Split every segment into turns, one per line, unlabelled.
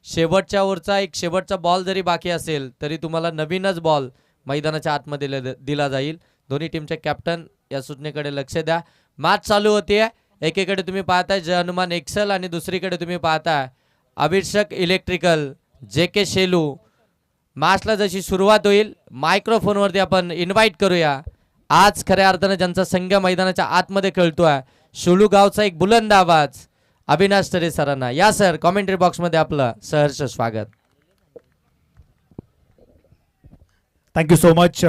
शेवटच्या ओव्हरचा एक शेवटचा बॉल जरी बाकी असेल तरी तुम्हाला नवीनच बॉल मैदानाच्या आतमध्ये दिला जाईल. दोन्ही टीमचे कॅप्टन या सूचनेकडे लक्ष द्या. मॅच चालू होतीये. एकीकडे तुम्ही पाहताय जय हनुमान एक्सेल आणि दुसरीकडे तुम्ही पाहताय अभिषेक इलेक्ट्रिकल जे के शेलू. मॅचला जशी सुरुवात होईल मायक्रोफोनवरती आपण इन्व्हाइट करूया आज खऱ्या अर्थानं ज्यांचा संघ मैदानाच्या आतमध्ये खेळतोय शेलू गावचा एक बुलंद आवाज अविनाश तरे सरांना. या सर कॉमेंट्री बॉक्समध्ये आपलं सहर्ष स्वागत.
Thank you so much.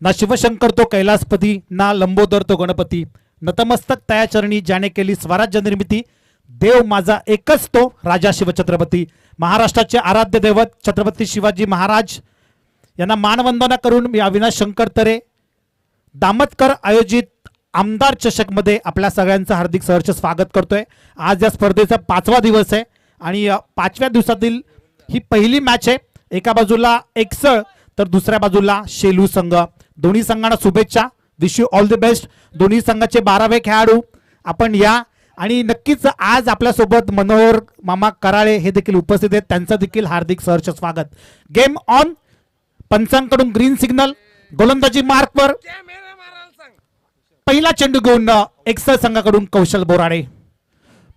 ना शिवशंकर तो कैलासपती ना लंबोदर तो गणपती नतमस्तक तया चरणी ज्याने केली स्वराज्य निर्मिती देव माझा एकच तो राजा शिवछत्रपती. महाराष्ट्राचे आराध्य दैवत छत्रपती शिवाजी महाराज यांना मानवंदना करून मी अविनाश शंकर तरे दामतकर आयोजित आमदार चषकमध्ये आपल्या सगळ्यांचं हार्दिक सहर्ष स्वागत करतोय. आज या स्पर्धेचा 5वा दिवस आहे आणि 5व्या दिवसातील ही पहिली मॅच आहे. एका बाजूला एक्सळ तर दुसऱ्या बाजूला शेलू संघ. दोन्ही संघांना शुभेच्छा. Wish you all the best. दोन्ही संघाचे 12वे खेळाडू आपण या आणि नक्कीच आज आपल्यासोबत मनोहर मामा कराळे हे देखील उपस्थित आहेत. त्यांचं देखील हार्दिक सहर्ष स्वागत. Game on. पंचांकडून ग्रीन सिग्नल. गोलंदाजी मार्कवर. पहिला चेंडू घेऊन एक्सेल संघाकडून कौशल बोराडे.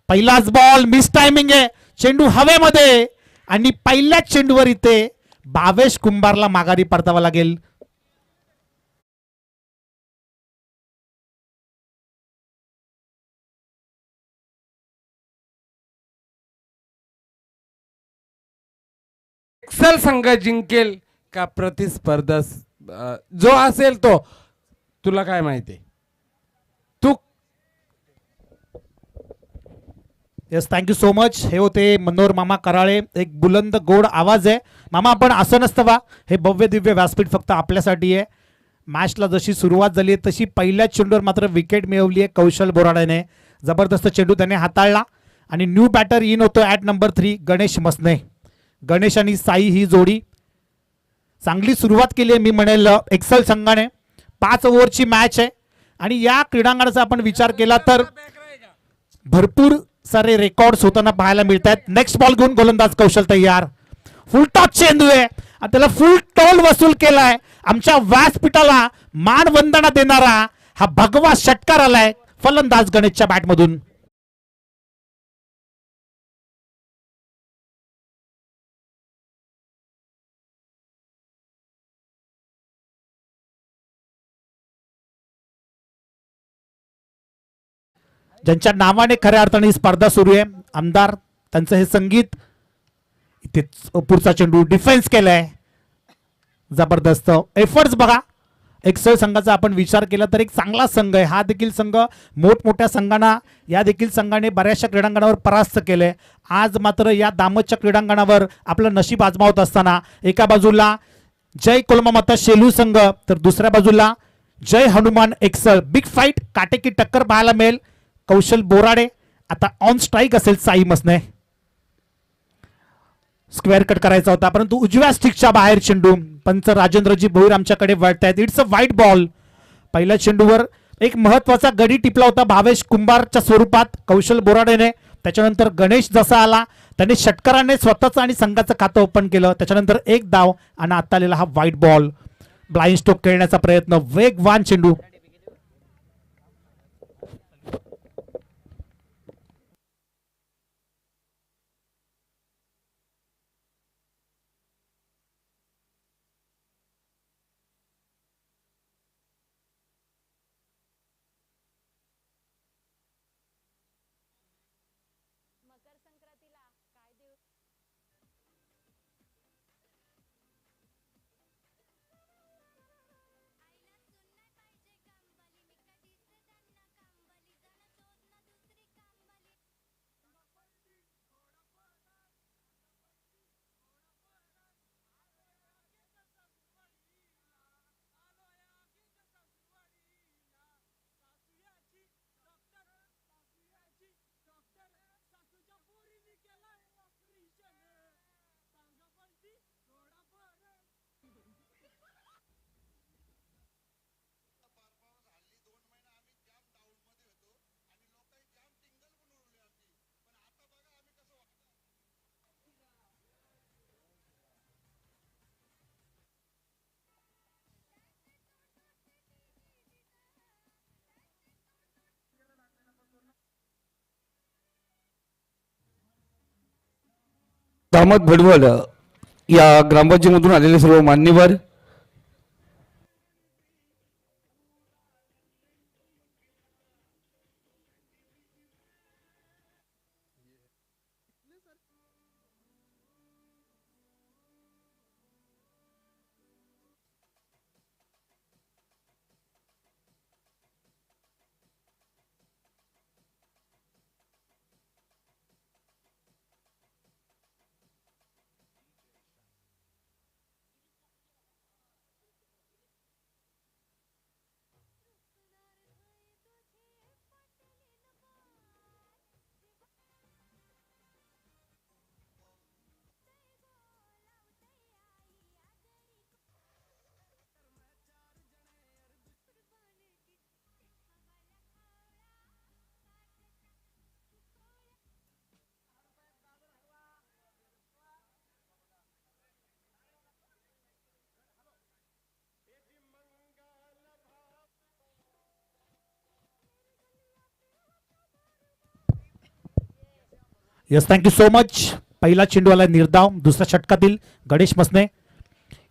पहिलाच बॉल मिस टायमिंग आहे. चेंडू हवेमध्ये आणि पहिल्याच चेंडूवर इथे भावेश कुंभारला माघारी परतावा लागेल.
एक्सेल संघ जिंकेल का प्रतिस्पर्धा जो असेल तो तुला काय माहिती तू.
Yes thank you so much. हे होते मनोहर मामा कराळे. एक बुलंद गोड आवाज आहे. मामा आपण असं नसतं वा हे भव्य दिव्य व्यासपीठ फक्त आपल्यासाठी आहे. मॅचला जशी सुरुवात झाली आहे तशी पहिल्याच चेंडूवर मात्र विकेट मिळवली आहे कौशल बोराडेने. जबरदस्त चेंडू त्याने हाताळला आणि न्यू बॅटर इन होतो ॲट नंबर 3 गणेश मसने. गणेश आणि साई ही जोडी चांगली सुरुवात केली आहे मी म्हणेल एक्सेल संघाने. 5 ओव्हरची मॅच आहे आणि या क्रीडांगणाचा आपण विचार केला तर भरपूर सारे रेकॉर्ड्स होताना पाहायला मिळत आहेत. नेक्स्ट बॉल घेऊन गोलंदाज कौशल तयार. फुल टॉस चेंडू आहे आणि त्याला फुल टोल वसूल केलाय. आमच्या व्यासपीठाला मानवंदना देणारा हा भगवा षटकार आलाय फलंदाज गणेशच्या बॅटमधून. ज्यांच्या नावाने खऱ्या अर्थाने ही स्पर्धा सुरू आहे आमदार त्यांचं हे संगीत. इथे पुढचा चेंडू डिफेन्स केलाय. जबरदस्त एफर्ट्स बघा. एक्सेल संघाचा आपण विचार केला तर एक चांगला संघ आहे. हा देखील संघ मोठमोठ्या संघांना या देखील संघाने बऱ्याचशा क्रीडांगणावर परास्त केले. आज मात्र या दामतच्या क्रीडांगणावर आपलं नशीब आजमावत असताना एका बाजूला जय कोलमामाता शेलू संघ तर दुसऱ्या बाजूला जय हनुमान एक्सेल. बिग फाईट काटेकी टक्कर पाहायला मिळेल. कौशल बोराडे आता ऑन स्ट्राईक असेल. साई मसने स्क्वेअर कट करायचा होता परंतु उजव्या स्टिकच्या बाहेर चेंडू. पंच राजेंद्रजी भोईर आमच्याकडे वळतायत. इट्स अ वाईट बॉल. पहिल्या चेंडूवर एक महत्वाचा गडी टिपला होता भावेश कुंभारच्या स्वरूपात कौशल बोराडेने. त्याच्यानंतर गणेश जसा आला त्याने षटकाराने स्वतःचं आणि संघाचं खातं ओपन केलं. त्याच्यानंतर एक धाव आणि आता आलेला हा व्हाईट बॉल. ब्लाइंड स्ट्रोक खेळण्याचा प्रयत्न. वेगवान चेंडू.
दामद भडवल या ग्रामपंचायतीमधून आलेले सर्व मान्यवर,
यस थँक्यू सो मच. पहिला चेंडूवाला निर्धाव, दुसऱ्या षटकातील गणेश मसने.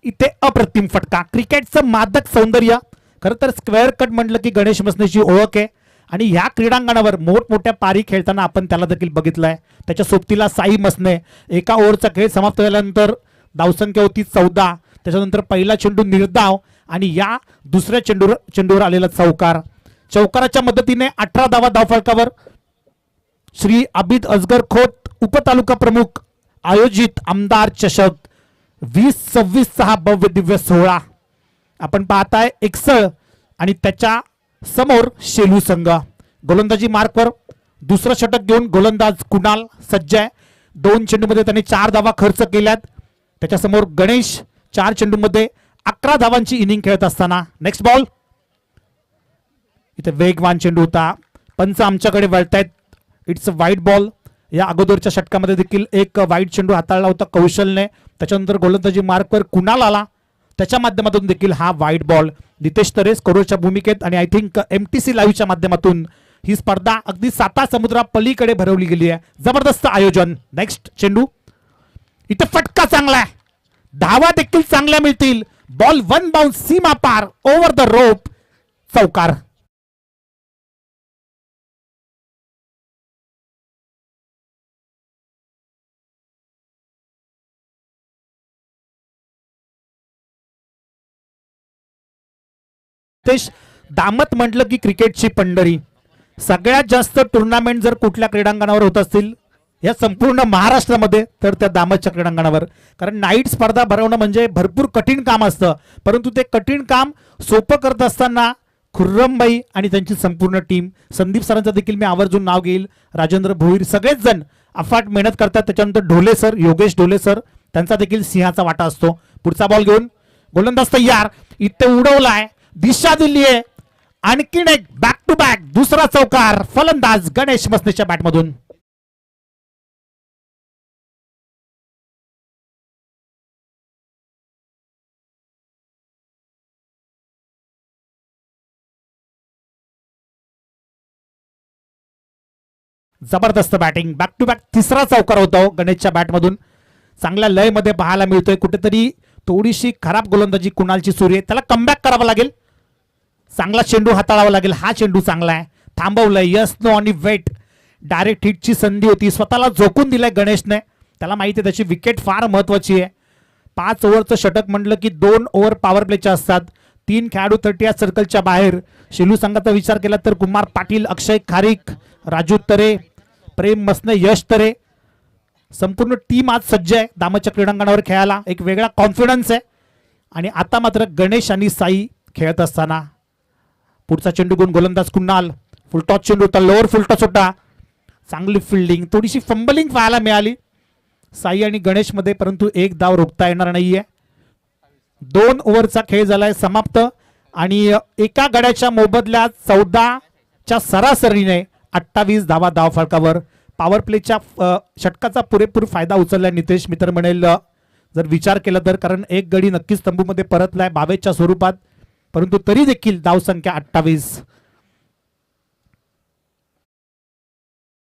इथे अप्रतिम फटका, क्रिकेटचं मादक सौंदर्य. खरं तर स्क्वेअर कट म्हटलं की गणेश मसनेची ओळख आहे आणि ह्या क्रीडांगणावर मोठमोठ्या पारी खेळताना आपण त्याला देखील बघितलंय. त्याच्या सोबतीला साई मसने. एका ओव्हरचा खेळ समाप्त झाल्यानंतर धावसंख्या होती 14. त्याच्यानंतर पहिला चेंडू निर्धाव आणि या दुसऱ्या चेंडूवर आलेला चौकार. चौकाराच्या मदतीने 18 धावा धावफलकावर. श्री आबिद असगर खोत उपतालुका प्रमुख आयोजित आमदार चषक 2026 हा भव्य दिव्य सोहळा आपण पाहताय. एकसळ आणि त्याच्या समोर शेलू संघ. गोलंदाजी मार्कवर दुसरं षटक घेऊन गोलंदाज कुणाल सज्ज आहे. 2 चेंडूमध्ये त्याने 4 धावा खर्च केल्यात. त्याच्यासमोर गणेश 4 चेंडूमध्ये 11 धावांची इनिंग खेळत असताना. Next ball. इथे वेगवान चेंडू होता, पंच आमच्याकडे वळतायत. इट्स अ वाईट बॉल. या अगोदरच्या षटकामध्ये देखील एक वाईट चेंडू हाताळला होता कौशलने. त्याच्यानंतर गोलंदाजी मार्कवर कुणाल आला, त्याच्या माध्यमातून देखील हा वाईट बॉल. नितेश तरे स्कोरच्या भूमिकेत आणि आय थिंक MTC लाईव्हच्या माध्यमातून ही स्पर्धा अगदी 7 समुद्रा पलीकडे भरवली गेली आहे. जबरदस्त आयोजन. नेक्स्ट चेंडू. इथे फटका चांगला आहे, धावा देखील चांगल्या मिळतील. बॉल 1 बाउन्स सीमा पार ओव्हर द रोप. चौकार. दामत म्हटलं की क्रिकेटची पंढरी. सगळ्यात जास्त टुर्नामेंट जर कुठल्या क्रीडांगणावर होत असतील या संपूर्ण महाराष्ट्रामध्ये तर त्या दामतच्या क्रीडांगणावर. कारण नाईट स्पर्धा भरवणं म्हणजे भरपूर कठीण काम असतं, परंतु ते कठीण काम सोपं करत असताना खुर्रमबाई आणि त्यांची संपूर्ण टीम, संदीप सरांचं देखील मी आवर्जून नाव घेईल, राजेंद्र भोईर, सगळेच जण अफाट मेहनत करतात. त्याच्यानंतर ढोले सर, योगेश ढोले सर, त्यांचा देखील सिंहाचा वाटा असतो. पुढचा बॉल घेऊन गोलंदाज तयार. इथे उडवलाय, दिशा दिली आहे. आणखीन एक बॅक टू बॅक दुसरा चौकार. फलंदाज गणेश मसनेच्या बॅटमधून. जबरदस्त बॅटिंग. बॅक टू बॅक तिसरा चौकार होता गणेशच्या बॅटमधून. चांगल्या लय मध्ये पाहायला मिळतोय. कुठेतरी थोडीशी खराब गोलंदाजी कुणालची सुरू आहे, त्याला कमबॅक करावं लागेल. चांगला चेंडू हाताळावा लागेल. हा चेंडू चांगला आहे, थांबवलंय. यस नो आणि वेट. डायरेक्ट हिटची संधी होती, स्वतःला झोकून दिलाय गणेशने. त्याला माहिती आहे त्याची विकेट फार महत्वाची आहे. 5 ओव्हरचं षटक म्हटलं की 2 ओव्हर पॉवर प्लेचे असतात. 3 खेळाडू 30 सर्कलच्या बाहेर. शेलू संघाचा विचार केला तर कुमार पाटील, अक्षय खारीक, राजू तरे, प्रेम मसने, यश तरे, संपूर्ण टीम आज सज्ज आहे दामतच्या क्रीडांगणावर खेळायला. एक वेगळा कॉन्फिडन्स आहे. आणि आता मात्र गणेश आणि साई खेळत असताना. पुढचा चेंडू घेऊन गोलंदाज कुणाल. फुलटॉस चेंडू होता, लोअर फुलटॉस होता. चांगली फिल्डिंग, थोडीशी फंबलिंग पाहायला मिळाली साई आणि गणेश मध्ये, परंतु एक धाव रोखता येणार नाहीये. 2 ओव्हरचा खेळ झालाय समाप्त आणि एका गड्याच्या मोबदल्यात 14च्या सरासरीने 28 धावा धाव फलकावर. पॉवर प्लेच्या षटकाचा पुरेपूर फायदा उचलला नितेश मित्र म्हणेल जर विचार केला तर, कारण एक गडी नक्कीच तंबूमध्ये परतलाय 22च्या स्वरूपात, परंतु तरी देखील धावसंख्या 28.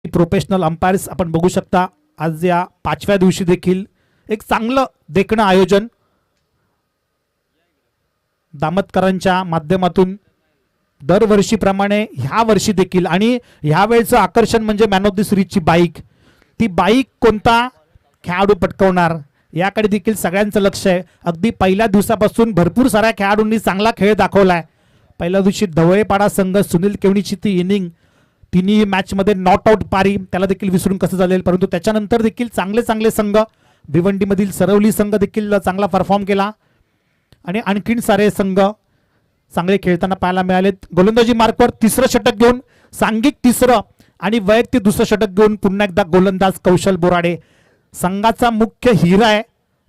प्रोफेशनल अंपायर्स आपण बघू शकता आज या 5व्या दिवशी देखील एक चांगलं देखणं आयोजन दामतकरांच्या माध्यमातून दरवर्षीप्रमाणे ह्या वर्षी देखील, आणि ह्या वेळेचं आकर्षण म्हणजे मॅन ऑफ द सिरीजची बाईक. ती बाईक कोणता खेळाडू पटकवणार याकडे देखील सगळ्यांचं लक्ष आहे. अगदी पहिल्या दिवसापासून भरपूर साऱ्या खेळाडूंनी चांगला खेळ दाखवलाय. पहिल्या दिवशी ढवळेपाडा संघ सुनील केवणीची ती इनिंग, तिन्ही मॅचमध्ये नॉट आउट पारी, त्याला देखील विसरून कसं झालेलं. परंतु त्याच्यानंतर देखील चांगले चांगले संघ, भिवंडीमधील सरवली संघ देखील चांगला परफॉर्म केला आणि आणखीन सारे संघ चांगले खेळताना पाहायला मिळालेत. गोलंदाजी मार्कवर तिसरं षटक घेऊन, सांघिक तिसरं आणि वैयक्तिक दुसरं षटक घेऊन पुन्हा एकदा गोलंदाज कौशल बोराडे संघाचा मुख्य हिरा आहे,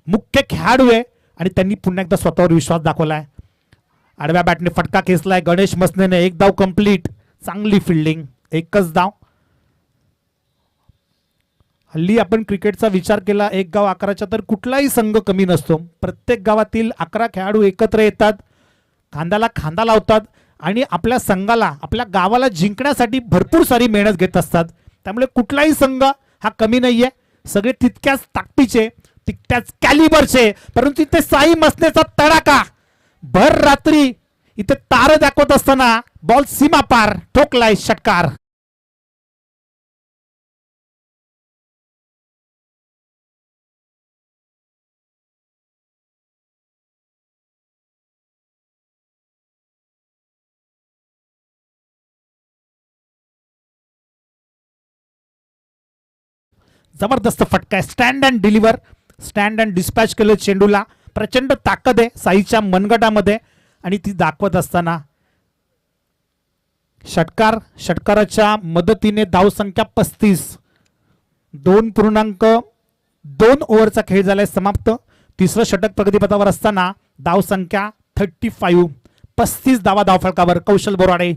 मुख्य खेळाडू आहे आणि त्यांनी पुन्हा एकदा स्वतःवर विश्वास दाखवलाय. आडव्या बॅटने फटका खेचलाय गणेश मसनेने. एक धाव कंप्लीट, चांगली फिल्डिंग, एकच धाव. हल्ली आपण क्रिकेटचा विचार केला एक गाव आकाराचा तर कुठलाही संघ कमी नसतो. प्रत्येक गावातील 11 खेळाडू एकत्र येतात, खांद्याला खांदा लावतात आणि आपल्या संघाला, आपल्या गावाला जिंकण्यासाठी भरपूर सारी मेहनत घेत असतात. त्यामुळे कुठलाही संघ हा कमी नाहीये, सगळे तितक्याच ताकदीचे, तितक्याच कॅलिबरचे. परंतु इथे साई मसनेचा तडाखा भर रात्री इथे तार दाखवत असताना बॉल सीमा पार ठोकलाय षटकार. जबरदस्त फटका आहे, stand and deliver, stand and dispatch केलं चेंडूला. प्रचंड ताकद आहे साईच्या मनगटामध्ये आणि ती दाखवत असताना षटकाराच्या मदतीने धावसंख्या 35, 2.2 ओव्हरचा खेळ झालाय समाप्त. तिसरं षटक प्रगतीपथावर असताना धावसंख्या 35, 35 धावा धावफलकावर. कौशल बोराडे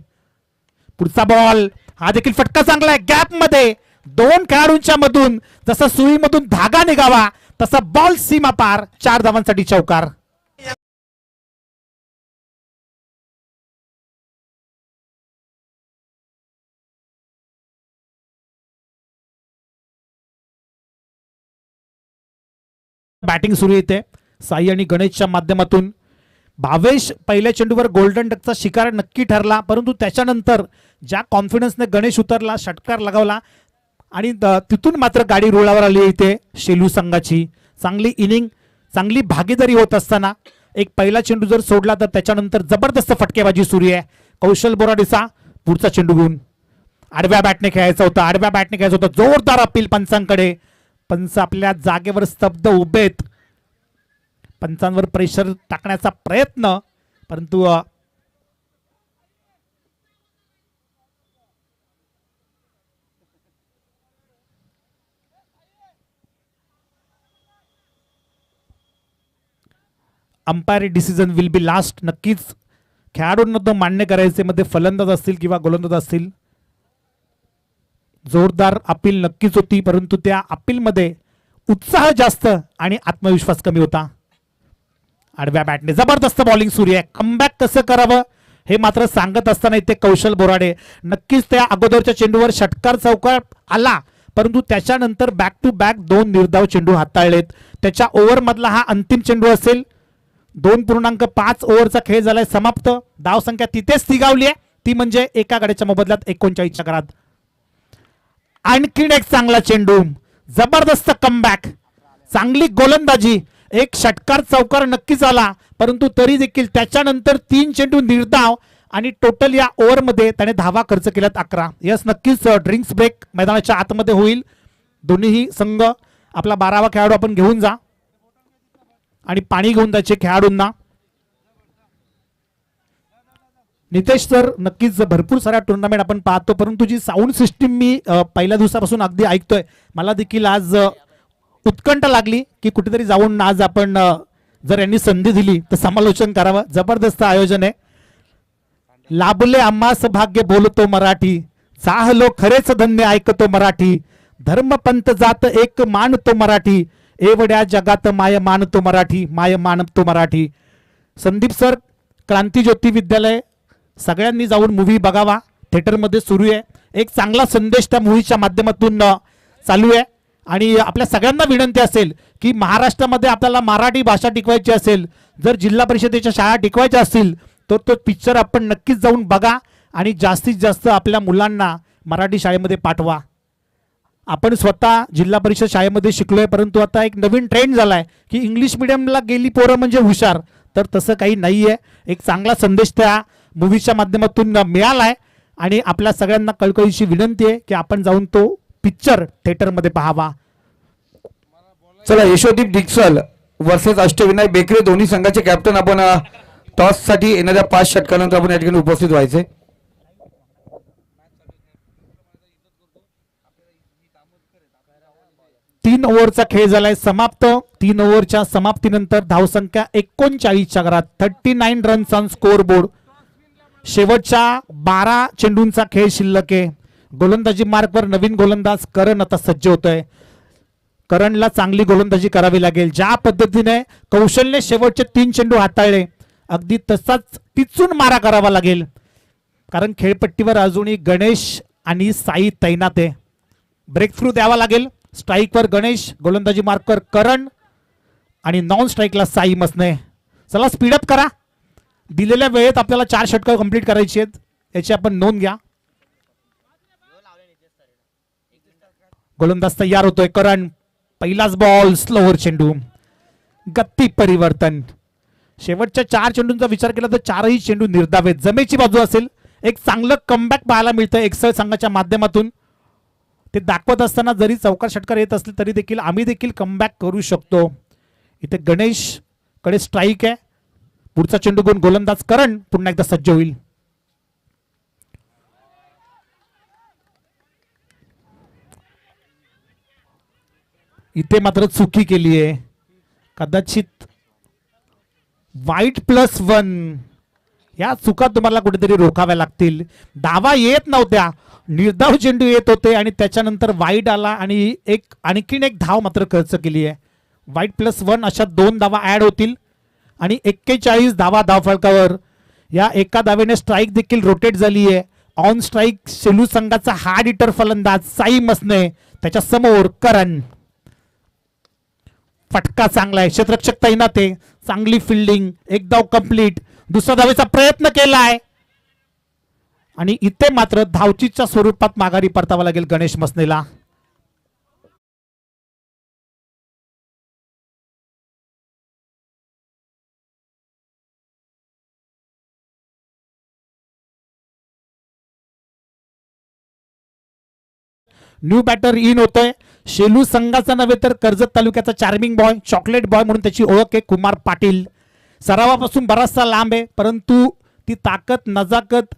पुढचा बॉल, हा देखील फटका चांगला आहे. गॅप मध्ये 2 खेळाडूंच्या मधून जसा सुईमधून धागा निघावा तसा बॉल सीमा पार, 4 धावांसाठी चौकार. बॅटिंग सुरू येते साई आणि गणेशच्या माध्यमातून. भावेश पहिल्या चेंडूवर गोल्डन डकचा शिकार नक्की ठरला, परंतु त्याच्यानंतर ज्या कॉन्फिडन्सने गणेश उतरला, षटकार लगावला आणि तिथून मात्र गाडी रुळावर आली. इथे शेलू संघाची चांगली इनिंग, चांगली भागीदारी होत असताना एक पहिला चेंडू जर सोडला तर त्याच्यानंतर जबरदस्त फटकेबाजी सुरू आहे. कौशल बोराडेचा पुढचा चेंडू घेऊन आडव्या बॅटने खेळायचा होता, जोरदार अपील पंचांकडे. पंच आपल्या जागेवर स्तब्ध उभेत, पंचांवर प्रेशर टाकण्याचा प्रयत्न, परंतु umpire decision will be last. नक्कीच खेळाडूंना तो मान्य करायचे, मध्ये फलंदाज असतील किंवा गोलंदाज असतील. जोरदार अपील नक्कीच होती, परंतु त्या अपीलमध्ये उत्साह जास्त आणि आत्मविश्वास कमी होता. आडव्या बॅटने जबरदस्त बॉलिंग सुरू आहे. कमबॅक कसं करावं हे मात्र सांगत असताना इथे कौशल बोराडे. नक्कीच त्या अगोदरच्या चेंडूवर षटकार चौकार आला, परंतु त्याच्यानंतर बॅक टू बॅक 2 निर्धाव चेंडू हाताळलेत. त्याच्या ओव्हर मधला हा अंतिम चेंडू असेल. 2.5 ओव्हरचा खेळ झालाय समाप्त. धावसंख्या तिथेच स्थिगावली आहे, ती म्हणजे एका गड्याच्या मोबदल्यात 39च्या घरात. आणखीन एक चांगला चेंडू, जबरदस्त कमबॅक, चांगली गोलंदाजी. एक षटकार चौकार नक्कीच आला, परंतु तरी देखील त्याच्यानंतर 3 चेंडू निर्धाव आणि टोटल या ओव्हरमध्ये त्याने धावा खर्च केल्यात 11. यस, नक्कीच ड्रिंक्स ब्रेक मैदानाच्या आतमध्ये होईल. दोन्हीही संघ आपला 12वा खेळाडू आपण घेऊन जा आणि पाणी घेऊन जायचे खेळाडूंना. नितेश सर, नक्कीच भरपूर साऱ्या टुर्नामेंट आपण पाहतो, परंतु जी साऊंड सिस्टीम मी पहिल्या दिवसापासून अगदी ऐकतोय, मला देखील आज उत्कंठ लागली की कुठेतरी जाऊन आज आपण जर यांनी संधी दिली तर समालोचन करावं. जबरदस्त आयोजन आहे. लाभले आम्हास भाग्य बोलतो मराठी, चाहलो खरेच धन्य ऐकतो मराठी, धर्म पंथ जात एक मानतो मराठी, एवढ्या जगात माय मानतो मराठी, माय मानतो मराठी. संदीप सर, क्रांतिज्योती विद्यालय, सगळ्यांनी जाऊन मूव्ही बघावा, थिएटरमध्ये सुरू आहे. एक चांगला संदेश त्या मूव्हीच्या माध्यमातून चालू आहे आणि आपल्या सगळ्यांना विनंती असेल की महाराष्ट्रामध्ये आपल्याला मराठी भाषा टिकवायची असेल, जर जिल्हा परिषदेच्या शाळा टिकवायच्या असतील तर तो पिक्चर आपण नक्कीच जाऊन बघा आणि जास्तीत जास्त आपल्या मुलांना मराठी शाळेमध्ये पाठवा. आपण स्वतः जिल्हा परिषद शाळेमध्ये शिकलोय, परंतु आता एक नवीन ट्रेंड झालाय की इंग्लिश मिडियमला गेली पोरं म्हणजे हुशार. तर तसं काही नाहीये. एक चांगला संदेश त्या मूवीच्या माध्यमातून मिळालाय आणि आपल्या सगळ्यांना कळकळीची विनंती आहे की आपण जाऊन तो पिक्चर थिएटरमध्ये पाहावा.
चला, यशोदीप डिक्सल वर्सेस अष्टविनायक बेकरे दोन्ही संघाचे कॅप्टन आपण टॉस साठी येणाऱ्या 5 षटकानंतर आपण या ठिकाणी उपस्थित व्हायचे.
तीन ओव्हरचा खेळ झालाय समाप्त. 3 ओव्हरच्या समाप्तीनंतर धावसंख्या 39च्या घरात 39 रन्स ऑन स्कोर बोर्ड. शेवटच्या 12 चेंडूंचा खेळ शिल्लक आहे. गोलंदाजी मार्कवर नवीन गोलंदाज करण आता सज्ज होतोय. करणला चांगली गोलंदाजी करावी लागेल. ज्या पद्धतीने कौशल्य शेवटचे 3 चेंडू हाताळले, अगदी तसाच टिचून मारा करावा लागेल, कारण खेळपट्टीवर अजूनही गणेश आणि साई तैनात आहे. ब्रेक थ्रू द्यावा लागेल. स्ट्राईकवर गणेश, गोलंदाजी मार्कवर करण आणि नॉन स्ट्राईकला साई मसने. चला स्पीडअप करा. दिलेल्या वेळेत आपल्याला 4 षटकं कंप्लीट करायची आहेत, याची आपण नोंद घ्या. गोलंदाज तयार होतोय. करण, पहिलाच बॉल, स्लोवर चेंडू, गती परिवर्तन. शेवटच्या 4 चेंडूंचा विचार केला तर 4ही चेंडू निर्धावेत. जमेची बाजू असेल. एक चांगलं कमबॅक पाहायला मिळतं एक्सेल संघाच्या माध्यमातून. ते दाखवत असताना जरी चौकार षटकार येत असले तरी देखील आम्ही देखील कमबॅक करू शकतो. इथे गणेश कडे स्ट्राईक आहे. पुढचा चेंडू घेऊन गोलंदाज करण पुन्हा एकदा सज्ज होईल. इथे मात्र चुकी केली आहे. कदाचित वाईट +1. या चुका तुम्हाला कुठेतरी रोखाव्या लागतील. धावा येत नव्हत्या, निर्धाव चेंडू येत होते आणि त्याच्यानंतर वाईट आला आणि आणखीन एक धाव मात्र खर्च केली आहे. वाईट +1 अशा 2 धावा ऍड होतील आणि 41 धावा धावफलकावर. या एका धावेने स्ट्राईक देखील रोटेट झाली आहे. ऑन स्ट्राईक सेलू संघाचा हार्ड हिटर फलंदाज साई मसने, त्याच्या समोर करण. फटका चांगला आहे. क्षेत्ररक्षक तैनात आहे. चांगली फिल्डिंग. एक धाव कंप्लीट. दुसऱ्या धावेचा प्रयत्न केलाय आणि इथे मात्र धावचीच्या स्वरूपात माघारी परतावा लागेल गणेश मसनेला. न्यू बॅटर इन होतोय. शेलू संघाचा नव्हे तर कर्जत तालुक्याचा चार्मिंग बॉय, चॉकलेट बॉय म्हणून त्याची ओळख आहे, कुमार पाटील. सरावापासून बराचसा लांब आहे, परंतु ती ताकद, नजाकत,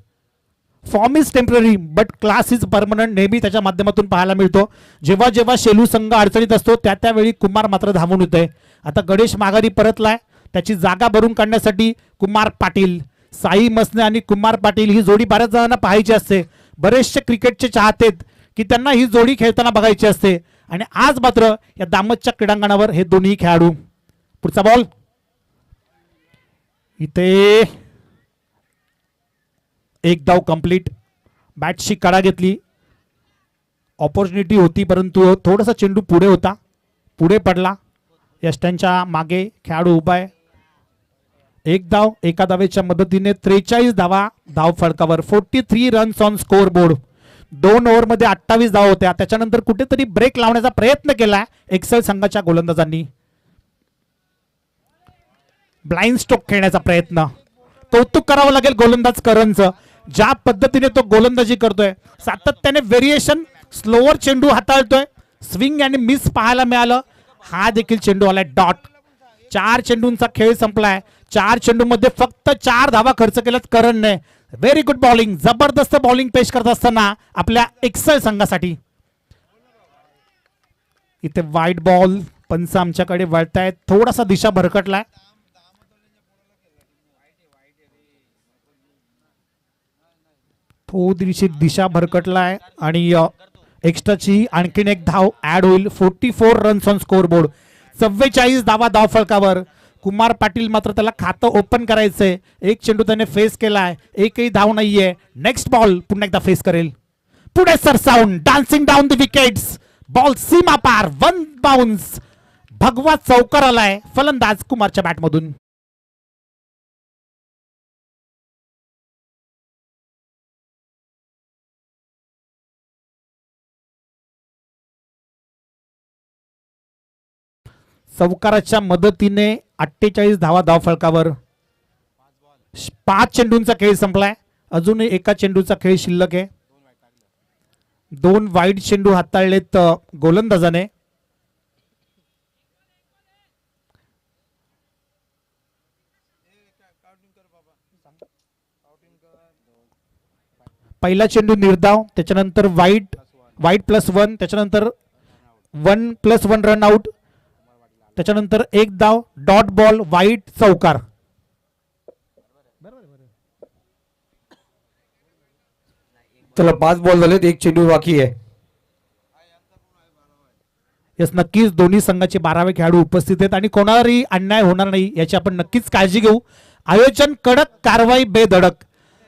form is temporary but class is permanent नेहमी त्याच्या माध्यमातून पाहायला मिळतो. जेव्हा जेव्हा शेलू संघ अडचणीत असतो त्यावेळी कुमार मात्र धावून होतोय. आता गणेश माघारी परतलाय. त्याची जागा भरून काढण्यासाठी कुमार पाटील, साई मसने आणि कुमार पाटील ही जोडी बऱ्याच जणांना पाहायची असते. बरेचसे क्रिकेटचे चाहतेत की त्यांना ही जोडी खेळताना बघायची असते आणि आज मात्र या दामतच्या क्रीडांगणावर हे दोन्ही खेळाडू. पुढचा बॉल. इथे एक धाव कंप्लीट. बॅटशी कडा घेतली. ऑपॉर्च्युनिटी होती परंतु थोडासा चेंडू पुढे होता, पुढे पडला. यष्ट्यांच्या मागे खेळाडू उभा आहे. एक धाव एका धावेच्या मदतीने 43 धावा धाव फळकावर. 43 रन्स ऑन स्कोर बोर्ड. 2 ओव्हरमध्ये 28 धावा होत्या. त्याच्यानंतर कुठेतरी ब्रेक लावण्याचा प्रयत्न केला एक्सेल संघाच्या गोलंदाजांनी. ब्लाइंड स्ट्रोक खेळण्याचा प्रयत्न. कौतुक करावं लागेल गोलंदाज करणचं, ज्या पद्धतीने तो गोलंदाजी करतोय. सातत्याने व्हेरिएशन, स्लोअर चेंडू हाताळतोय. स्विंग आणि मिस पाहायला मिळालं. हा देखील चेंडू आलाय डॉट. 4 चेंडूंचा खेळ संपलाय. 4 चेंडूमध्ये फक्त 4 धावा खर्च केल्यात करणने. Very good bowling. जबरदस्त बॉलिंग पेश करत असताना आपल्या एक्सेल संघासाठी. इथे वाईट बॉल. पंच आमच्याकडे वळतायत. थोडासा दिशा भरकटलाय. थोडीशी दिशा भरकटलाय आणि एक्स्ट्राची आणखीन एक धाव ऍड होईल. 44 रन्स ऑन स्कोर बोर्ड. 44 धावा धाव फळकावर. कुमार पाटील मात्र त्याला खातं ओपन करायचंय. एक चेंडू त्याने फेस केलाय, एकही धाव नाहीये. नेक्स्ट बॉल पुन्हा एकदा फेस करेल. पुढे सरसावून dancing down the wickets. Ball सीमा पार, वन बाउन्स, भगवा चौकार आलाय फलंदाज कुमारच्या बॅटमधून. चौकाराच्या मदतीने 48 धावा धावफलकावर. 5 चेंडूंचा खेळ संपलाय, अजूनही एका चेंडूचा खेळ शिल्लक आहे. 2 वाईड चेंडू हाताळलेत गोलंदाजाने. पहिला चेंडू निर्धाव, त्याच्यानंतर वाईड +1, त्याच्यानंतर 1+1 रन आउट, त्याच्यानंतर एक धाव, डॉट बॉल, वाईड, चौकार.
चला 5 बॉल झालेत, 1 चेंडू बाकी आहे.
यस, नक्कीच दोन्ही संघाचे 12वे खेळाडू उपस्थित आहेत आणि कोणालाही अन्याय होणार नाही याची आपण नक्कीच काळजी घेऊ. आयोजन कडक, कारवाई बेधडक.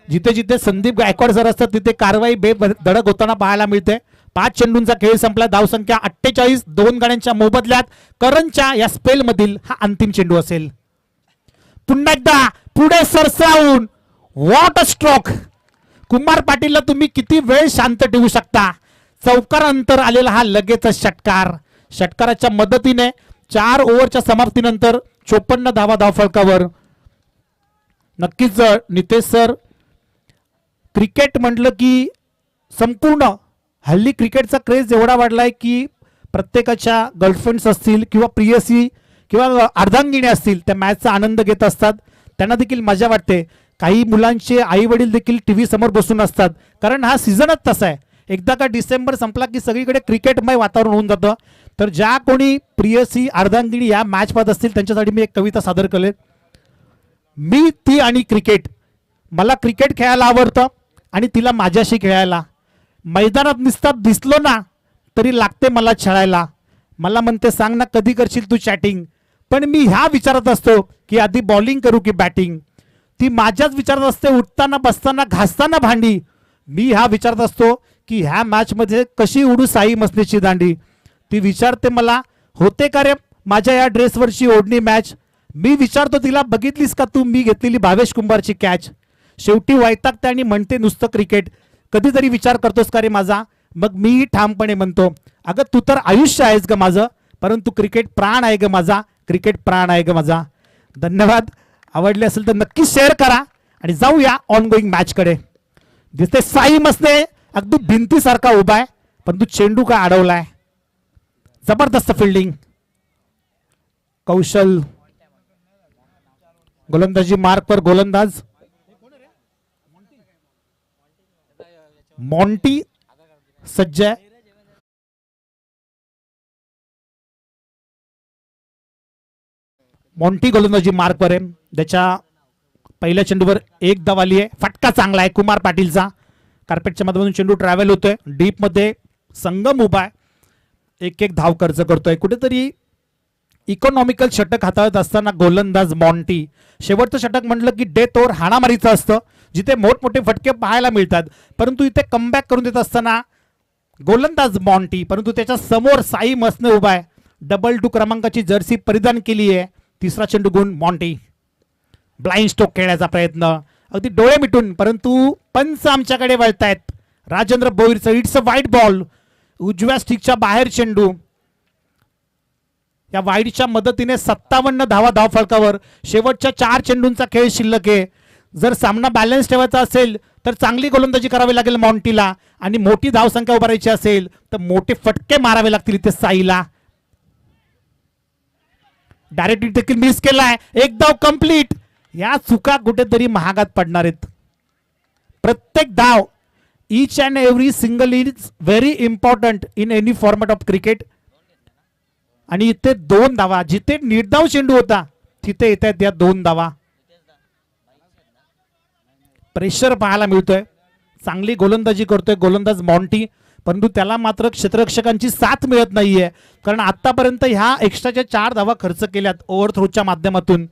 जिथे जिथे संदीप गायकवाड सर असतात तिथे कारवाई बेधडक होताना पाहायला मिळते. 5 चेंडूंचा खेळ संपला, धावसंख्या 48. 2 गाड्यांच्या मोबदल्यात करणच्या या स्पेल मधील हा अंतिम चेंडू असेल. पुन्हा एकदा पुढे सरसावून, व्हॉट अ स्ट्रोक. कुमार पाटीलला तुम्ही किती वेळ शांत ठेवू शकता. चौकारानंतर आलेला हा लगेच षटकार. षटकाराच्या मदतीने 4 ओव्हरच्या समाप्तीनंतर 54 धावा धावफलकावर. नक्कीच नितेश सर, क्रिकेट म्हटलं की संपूर्ण हल्ली क्रिकेटचा क्रेज एवढा वाढलाय की प्रत्येकाच्या गर्लफ्रेंड्स असतील किंवा प्रियसी किंवा अर्धांगिणी असतील त्या मॅचचा आनंद घेत असतात. त्यांना देखील मजा वाटते. काही मुलांचे आई वडील देखील टीव्ही समोर बसून असतात, कारण हा सीझनच तसा आहे. एकदा का डिसेंबर संपला की सगळीकडे क्रिकेटमय वातावरण होऊन जातं. तर ज्या कोणी प्रियसी अर्धांगिणी या मॅच पाहत असतील त्यांच्यासाठी मी एक कविता सादर करेन. मी, ती आणि क्रिकेट. मला क्रिकेट खेळायला आवडतं आणि तिला माझ्याशी खेळायला. मैदानात नुसतं दिसलो ना तरी लागते मला छळायला. मला म्हणते सांग ना कधी करशील तू चॅटिंग, पण मी ह्या विचारत असतो की आधी बॉलिंग करू की बॅटिंग. ती माझ्याच विचारत असते उठताना बसताना घासताना भांडी. मी ह्या विचारत असतो की ह्या मॅचमध्ये कशी उडू साई मसनीची दांडी. ती विचारते मला होते का रे माझ्या या ड्रेसवरची ओढणी मॅच. मी विचारतो तिला बघितलीस का तू मी घेतलेली भावेश कुंभारची कॅच. शेवटी वैतागते आणि म्हणते नुसतं क्रिकेट. कधीतरी विचार करतोस का रे माझा. मग मीही ठामपणे म्हणतो अगं तू तर आयुष्य आहेस ग माझं, परंतु क्रिकेट प्राण आहे ग माझा, क्रिकेट प्राण आहे ग माझा. धन्यवाद. आवडले असेल तर नक्की शेअर करा आणि जाऊया ऑनगोईंग मॅचकडे. दिसते साई मसने अगदी भिंतीसारखा उभा आहे, पण तू चेंडू का अडवलाय. जबरदस्त फिल्डिंग. कौशल गोलंदाजी मार्कवर गोलंदाज मॉन्टी सज्ज आहे. मॉन्टी गोलंदाजी मार्कवर आहे. त्याच्या पहिल्या चेंडूवर एक धाव आली आहे. फटका चांगला आहे कुमार पाटीलचा. कार्पेटच्या माध्यमातून चेंडू ट्रॅव्हल होतोय. डीप मध्ये संगम उभा आहे. एक धाव खर्च करतोय. कुठेतरी इकॉनॉमिकल षटक हाताळत असताना गोलंदाज मॉन्टी. शेवटचं षटक म्हटलं की डेथ ओव्हर हाणामारीचं असतं, जिथे मोठमोठे फटके पाहायला मिळतात. परंतु इथे कमबॅक करून देत असताना गोलंदाज मॉन्टी, परंतु त्याच्या समोर साई मसने उभा आहे. 2 क्रमांकाची जर्सी परिधान केली आहे. तिसरा चेंडू गुण मॉन्टी. ब्लाइंड स्ट्रोक खेळण्याचा प्रयत्न अगदी डोळे मिटून, परंतु पंच आमच्याकडे वळतायत. राजेंद्र भोईरचं इट्स अ वाईड बॉल. उजव्या स्टिकच्या बाहेर चेंडू. या वाईडच्या मदतीने 57 धावा धावफलकावर. शेवटच्या 4 चेंडूंचा खेळ शिल्लक आहे. जर सामना बॅलन्स ठेवायचा असेल तर चांगली गोलंदाजी करावी लागेल मॉन्टीला, आणि मोठी धावसंख्या उभारायची असेल तर मोठे फटके मारावे लागतील इथे साईला. डायरेक्ट देखील मिस केलाय. एक धाव कंप्लीट. या चुका कुठेतरी महागात पडणार आहेत. प्रत्येक धाव, each and every single is very important in any format of cricket. आणि इथे 2 धावा, जिथे निर्धाव चेंडू होता तिथे येत आहेत या 2 धावा. प्रेशर पाहायला मिळतोय. चांगली गोलंदाजी करतोय गोलंदाज मॉन्टी, परंतु त्याला मात्र क्षेत्ररक्षकांची साथ मिळत नाहीये. कारण आतापर्यंत ह्या एक्स्ट्राच्या 4 धावा खर्च केल्यात ओव्हरथ्रोच्या माध्यमातून.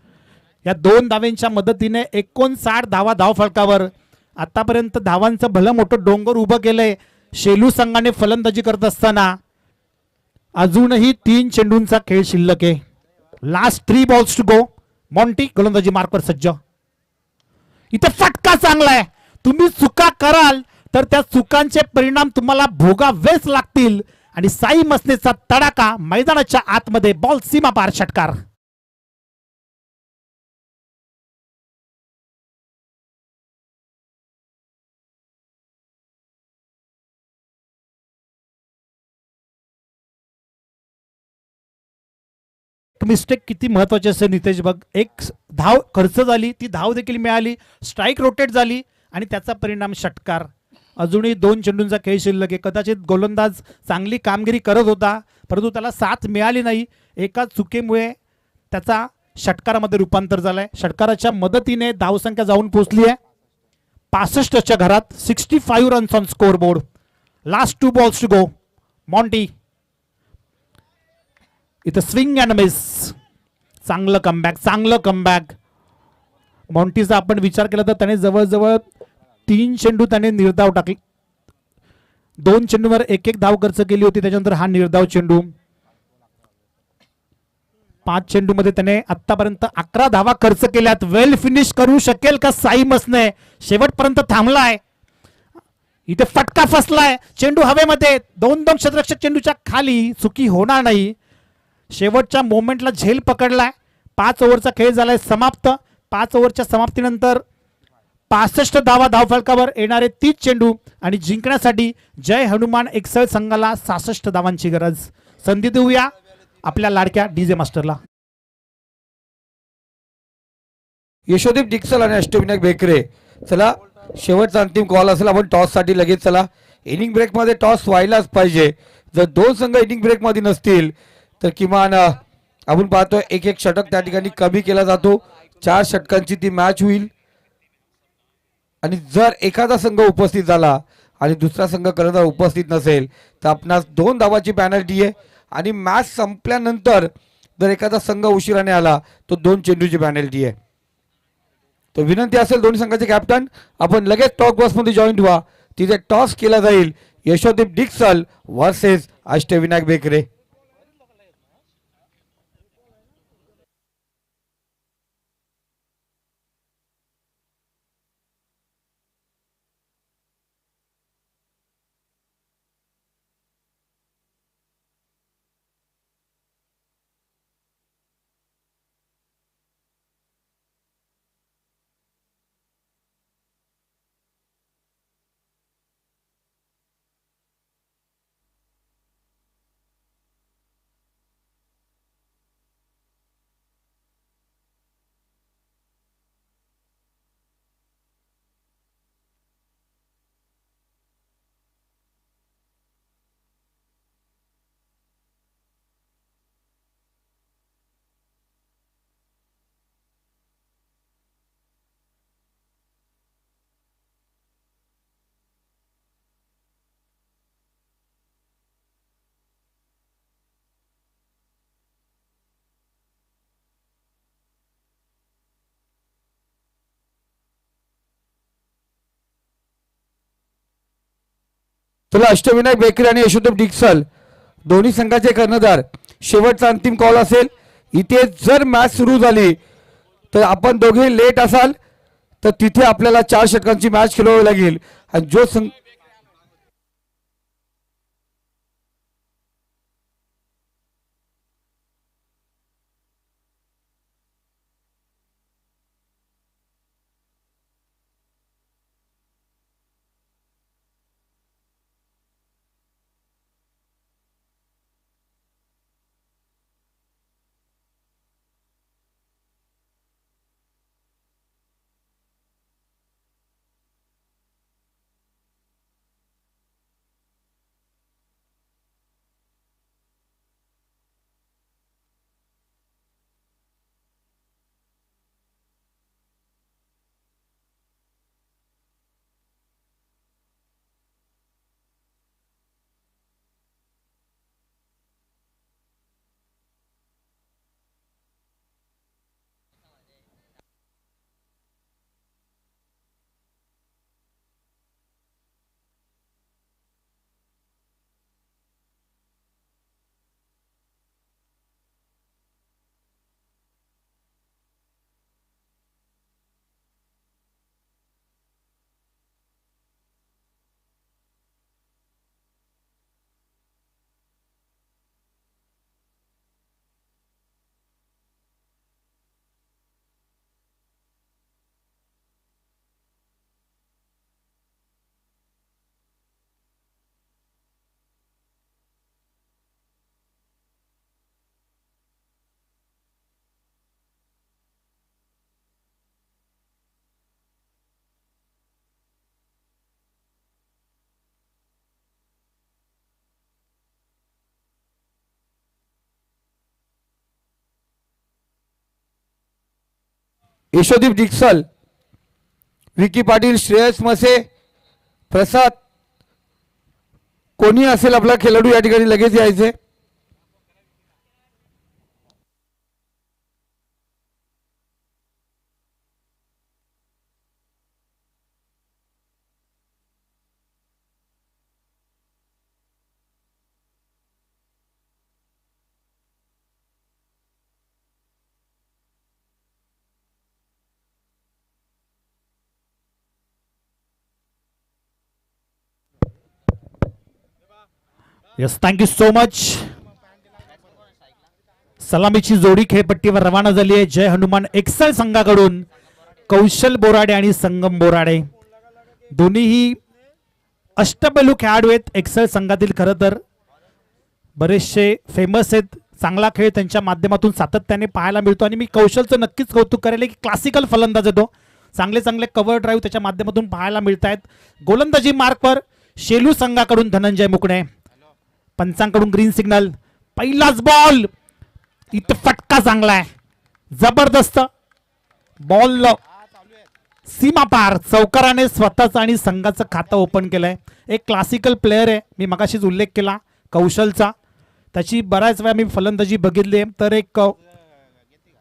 या 2 धावांच्या मदतीने 59 धावा धावफलकावर. आतापर्यंत धावांचं भलं मोठं डोंगर उभं केलंय शेलू संघाने फलंदाजी करत असताना. अजूनही 3 चेंडूंचा खेळ शिल्लक आहे. Last 3 balls to go. Monty गोलंदाजी मार्कवर सज्ज. इथे फटका चांगला आहे. तुम्ही चुका कराल तर त्या चुकांचे परिणाम तुम्हाला भोगावेच लागतील. आणि साई मसनेचा तडाखा मैदानाच्या आतमध्ये, बॉल सीमा पार, षटकार. मिस्टेक किती महत्वाची असते नितेश बघ. एक धाव खर्च झाली, ती धाव देखील मिळाली, स्ट्राईक रोटेट झाली आणि त्याचा परिणाम षटकार. अजूनही 2 चेंडूंचा खेळ शिल्लक आहे. कदाचित गोलंदाज चांगली कामगिरी करत होता परंतु त्याला साथ मिळाली नाही. एका चुकीमुळे त्याचा षटकारामध्ये रूपांतर झालंय. षटकाराच्या मदतीने धावसंख्या जाऊन पोहोचली आहे 65च्या घरात. 65 runs on scoreboard. Last 2 balls to go. Monty इथं स्विंग अँड मिस. चांगलं कमबॅक, चांगलं कमबॅक. मॉन्टीचा आपण विचार केला तर त्याने जवळजवळ 3 चेंडू त्याने निर्धाव टाकले. 2 चेंडूवर एक धाव खर्च केली होती. त्याच्यानंतर हा निर्धाव चेंडू. 5 चेंडूमध्ये त्याने आतापर्यंत 11 धावा खर्च केल्यात. वेल फिनिश करू शकेल का साई मसने? शेवटपर्यंत थांबलाय. इथे फटका फसलाय. चेंडू हवेमध्ये. 2-2 क्षेत्ररक्षक चेंडूच्या खाली. चुकी होणार नाही. शेवटच्या मोमेंटला झेल पकडलाय. 5 ओव्हरचा खेळ झालाय समाप्त. 5 ओव्हरच्या समाप्तीनंतर 65 धावा धावफलकावर. येणारे 30 चेंडू आणि जिंकण्यासाठी जय हनुमान एक्सल संघाला 66 धावांची गरज. संधी देऊया आपल्या लाडक्या डीजे मास्टरला.
यशोदीप डिक्सल आणि अष्टविनायक बेकरे. चला शेवटचा अंतिम कॉल असेल. आपण टॉस साठी लगेच चला. इनिंग ब्रेक मध्ये टॉस व्हायलाच पाहिजे. जर 2 संघ इनिंग ब्रेक मध्ये नसतील तर किमान आपण पाहतोय एक षटक त्या ठिकाणी कमी केला जातो. 4 षटकांची ती मॅच होईल. आणि जर एखादा संघ उपस्थित झाला आणि दुसरा संघ कर्णधार उपस्थित नसेल तर आपणास 2 धावाची पॅनल्टी आहे. आणि मॅच संपल्यानंतर जर एखादा संघ उशिराने आला तो 2 चेंडूची पॅनल्टी आहे. तर विनंती असेल दोन्ही संघाचे कॅप्टन आपण लगेच टॉक बॉक्समध्ये जॉईंट व्हा. तिथे टॉस केला जाईल. यशोदीप डिक्सल वर्सेस अष्टविनायक बेकरे. चला अष्टविनायक बेकरे आणि यशोदीप डिक्सल दोन्ही संघाचे कर्णधार. शेवटचा अंतिम कॉल असेल. इथे जर मॅच सुरू झाली तर आपण दोघे लेट असाल तर तिथे आपल्याला 4 षटकांची मॅच खेळवावी लागेल. आणि जो संघ यशोदीप डिक्सल, विकी पाटील, श्रेयस मसे, प्रसाद, कोणी असेल आपला खेळाडू या ठिकाणी लगेच यायचे.
Yes, thank you so much. सलामीची जोडी खेळपट्टीवर रवाना झाली आहे. जय हनुमान एक्सेल संघाकडून कौशल बोराडे आणि संगम बोराडे दोन्हीही अष्टपैलू खेळाडू आहेत. एक्सेल संघातील खरं तर बरेचसे फेमस आहेत. चांगला खेळ त्यांच्या माध्यमातून सातत्याने पाहायला मिळतो आणि मी कौशलचं नक्कीच कौतुक करेल की क्लासिकल फलंदाज येतो. चांगले चांगले कव्हर ड्राईव्ह त्याच्या माध्यमातून पाहायला मिळत आहेत. गोलंदाजी मार्कवर शेलू संघाकडून धनंजय मुकणे, पंचांकडून ग्रीन सिग्नल. पहिलाच बॉल, इथं फटका चांगला आहे, जबरदस्त बॉल, सीमा पार. चौकाराने स्वतःचं आणि संघाचं खातं ओपन केलंय. एक क्लासिकल प्लेअर आहे, मी मगाशीच उल्लेख केला कौशलचा. त्याची बऱ्याच वेळा मी फलंदाजी बघितली आहे. तर एक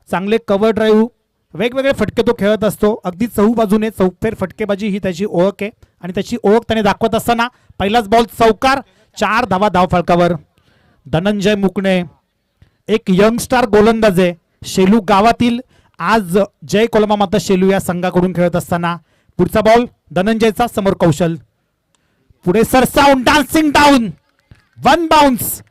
चांगले कव्हर ड्राईव्ह, वेगवेगळे फटके तो खेळत असतो. अगदी चहूबाजूने चौफेर फटकेबाजी ही त्याची ओळख आहे आणि त्याची ओळख त्याने दाखवत असताना पहिलाच बॉल चौकार. 4 धावा धावफलकावर. धनंजय मुकणे एक यंगस्टार गोलंदाज आहे, शेलू गावातील. आज जय कोलमा माता शेलू या संघाकडून खेळत असताना पुढचा बॉल धनंजयचा, समोर कौशल. पुढे सरसावून डान्सिंग डाऊन, 1 बाउन्स.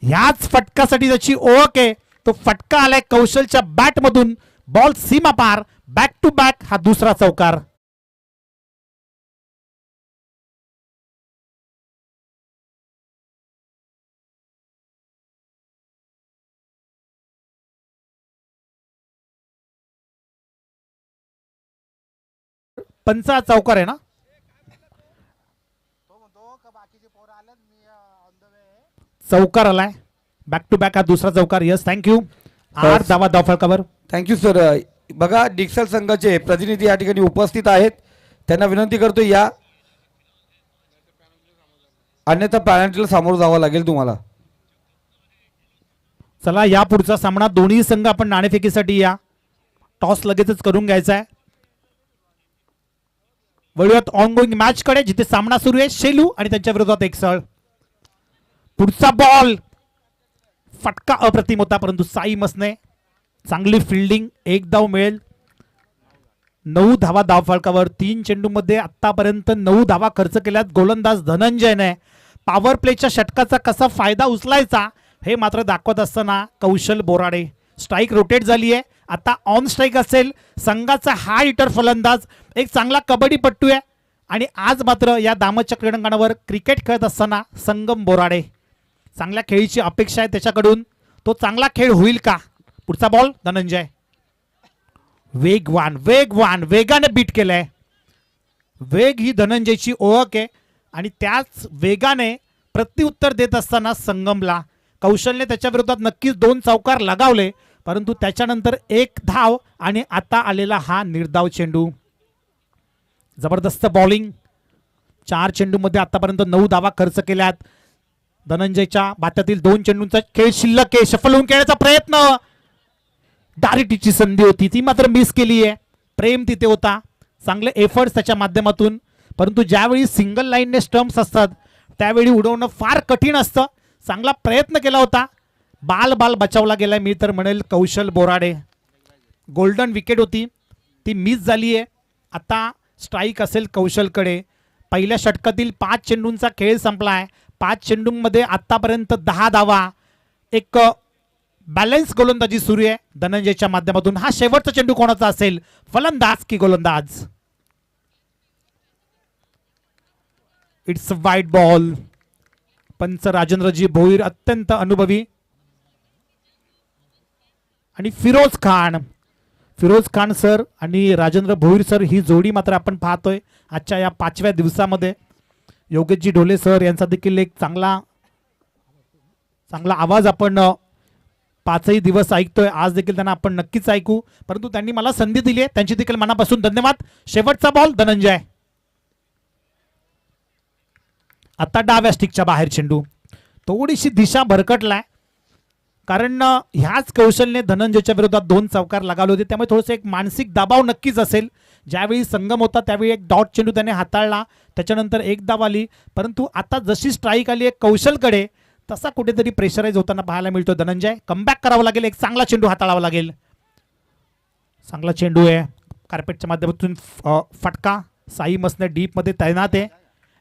ह्याच फटकासाठी त्याची ओळख आहे. तो फटका आलाय कौशलच्या बॅट मधून. बॉल सीमा पार, बॅक टू बॅक. हा दुसरा चौकार. पंचा चौकार आहे ना. चौकार आलाय, बॅक टू बॅक. हा दुसरा चौकार. Yes, thank you. 8 धावा धावफलकावर.
Thank you sir. बघा डिक्सल संघाचे प्रतिनिधी या ठिकाणी उपस्थित आहेत. त्यांना विनंती करतो या, अन्यथा पॅनल्टीला सामोरं जावं लागेल तुम्हाला.
चला, या पुढचा सामना दोन्ही संघ आपण नाणेफेकीसाठी या. टॉस लगेचच करून घ्यायचा आहे. वळूयात ऑनगोईंग मॅच कडे, जिथे सामना सुरू आहे शेलू आणि त्यांच्या विरोधात एक्सल. पुढचा बॉल, फटका अप्रतिम होता, परंतु साई मसने चांगली फिल्डिंग. 1 धाव मिळेल. 9 धावा धावफलकावर. 3 चेंडूमध्ये आतापर्यंत 9 धावा खर्च केल्यात गोलंदाज धनंजयने. पॉवर प्लेच्या षटकाचा कसा फायदा उचलायचा हे मात्र दाखवत असताना कौशल बोराडे. स्ट्राईक रोटेट झाली आहे. आता ऑन स्ट्राईक असेल संघाचा हा हिटर फलंदाज, एक चांगला कबड्डीपट्टू आहे. आणि आज मात्र या दामच्या क्रीडांगणावर क्रिकेट खेळत असताना संगम बोराडे. चांगल्या खेळीची अपेक्षा आहे त्याच्याकडून. तो चांगला खेळ होईल का. पुढचा बॉल धनंजय. वेगवान वेगवान वेगाने बीट केलंय. वेग ही धनंजयची ओळख आहे आणि त्याच वेगाने प्रत्युत्तर देत असताना संगमला कौशलने त्याच्या विरोधात नक्कीच 2 चौकार लगावले, परंतु त्याच्यानंतर 1 धाव आणि आता आलेला हा निर्धाव चेंडू. जबरदस्त बॉलिंग. 4 चेंडूमध्ये आतापर्यंत 9 धावा खर्च केल्यात. धनंजयच्या बात्यातील 2 चेंडूंचा खेळ शिल्लक आहे. शफल होऊन खेळण्याचा प्रयत्न, डायरेक्टची संधी होती ती मात्र मिस केली आहे. प्रेम तिथे होता, चांगले एफर्ट्स त्याच्या माध्यमातून, परंतु ज्यावेळी सिंगल लाईनने स्टंप्स असतात त्यावेळी उडवणं फार कठीण असतं. चांगला प्रयत्न केला होता, बाल बचावला गेलाय. मी तर म्हणेल कौशल बोराडे. गोल्डन विकेट होती ती मिस झाली आहे. आता स्ट्राईक असेल कौशलकडे. पहिल्या षटकातील 5 चेंडूंचा खेळ संपला आहे. 5 चेंडूंमध्ये आतापर्यंत 10 धावा. एक बॅलन्स गोलंदाजी सुरू आहे धनंजयच्या माध्यमातून. हा शेवटचा चेंडू कोणाचा असेल, फलंदाज की गोलंदाज. इट्स वाईट बॉल. पंच राजेंद्रजी भोईर अत्यंत अनुभवी आणि फिरोज खान सर आणि राजेंद्र भोईर सर ही जोडी मात्र आपण पाहतोय आजच्या या 5व्या दिवसामध्ये. योगेशजी ढोले सर यांचा देखील एक चांगला आवाज आपण पाचही दिवस ऐकतोय, आज देखील त्यांना आपण नक्कीच ऐकू, परंतु त्यांनी मला संधी दिली आहे, त्यांची देखील मनापासून धन्यवाद. शेवटचा बॉल धनंजय. आता डाव्या स्टिकच्या बाहेर चेंडू, थोडीशी दिशा भरकटलाय, कारण ह्याच कौशल्य धनंजयच्या विरोधात 2 चौकार लगावले होते, त्यामुळे थोडंसं एक मानसिक दबाव नक्कीच असेल. ज्यावेळी संगम होता त्यावेळी एक डॉट चेंडू त्याने हाताळला, त्याच्यानंतर एक धाव आली, परंतु आता जशी स्ट्राईक आली आहे कौशलकडे, तसा कुठेतरी प्रेशराईज होताना पाहायला मिळतो. धनंजय कमबॅक करावं लागेल, एक चांगला चेंडू हाताळावा लागेल. चांगला चेंडू आहे, कार्पेटच्या माध्यमातून फटका. साई मसने डीपमध्ये तैनात आहे.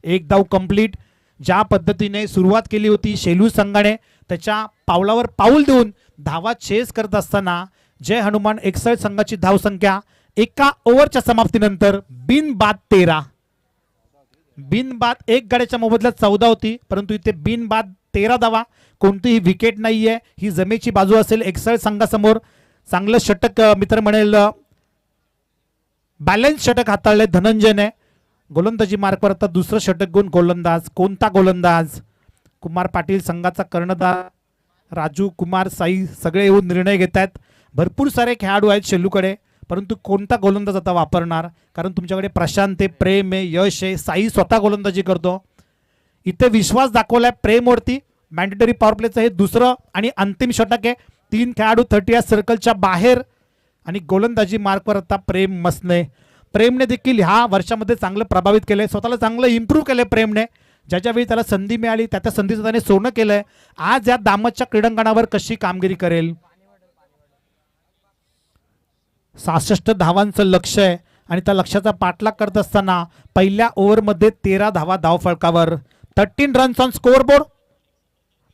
एक धाव कंप्लीट. ज्या पद्धतीने सुरुवात केली होती शेलू संघाने, त्याच्या पावलावर पाऊल देऊन धावा चेस करत असताना जय हनुमान एक्सळ संघाची धावसंख्या एका ओव्हरच्या समाप्तीनंतर बिनबाद 13. बिनबाद 1 गड्याच्या मोबदल्यात 14 होती, परंतु इथे बिनबाद 13 धावा. कोणतीही विकेट नाहीये. ही जमेची बाजू असेल एक्सळ संघासमोर. चांगलं षटक मित्र म्हणेल, बॅलन्स षटक हाताळले धनंजयने. गोलंदाजी मार्कवर आता दुसरं षटक गुण गोलंदाज. कोणता गोलंदाज? कुमार पाटील संघाचा कर्णधार, राजू कुमार साई सगळे येऊन निर्णय घेत आहेत. भरपूर सारे खेळाडू आहेत शेलूकडे, परंतु कोणता गोलंदाज आता वापरणार? कारण तुमच्याकडे प्रशांत आहे, प्रेम आहे, यश आहे, साई स्वतः गोलंदाजी करतो. इथे विश्वास दाखवलाय प्रेमवरती. मॅन्डेटरी पॉवर प्लेचं हे दुसरं आणि अंतिम षटक आहे. 3 खेळाडू 30 या सर्कलच्या बाहेर आणि गोलंदाजी मार्कवर आता प्रेम मसने. प्रेमने देखील ह्या वर्षामध्ये चांगलं प्रभावित केलंय, स्वतःला चांगलं इम्प्रूव्ह केलंय प्रेमने. ज्याच्या वेळी त्याला संधी मिळाली त्या संधीचं त्याने सोनं केलंय. आज या दामतच्या क्रीडांगणावर कशी कामगिरी करेल? 66 धावांचं लक्ष आहे आणि त्या लक्ष्याचा पाठलाग करत असताना पहिल्या ओव्हरमध्ये 13 धावा धावफलकावर. 13 रन्स ऑन स्कोअरबोर्ड.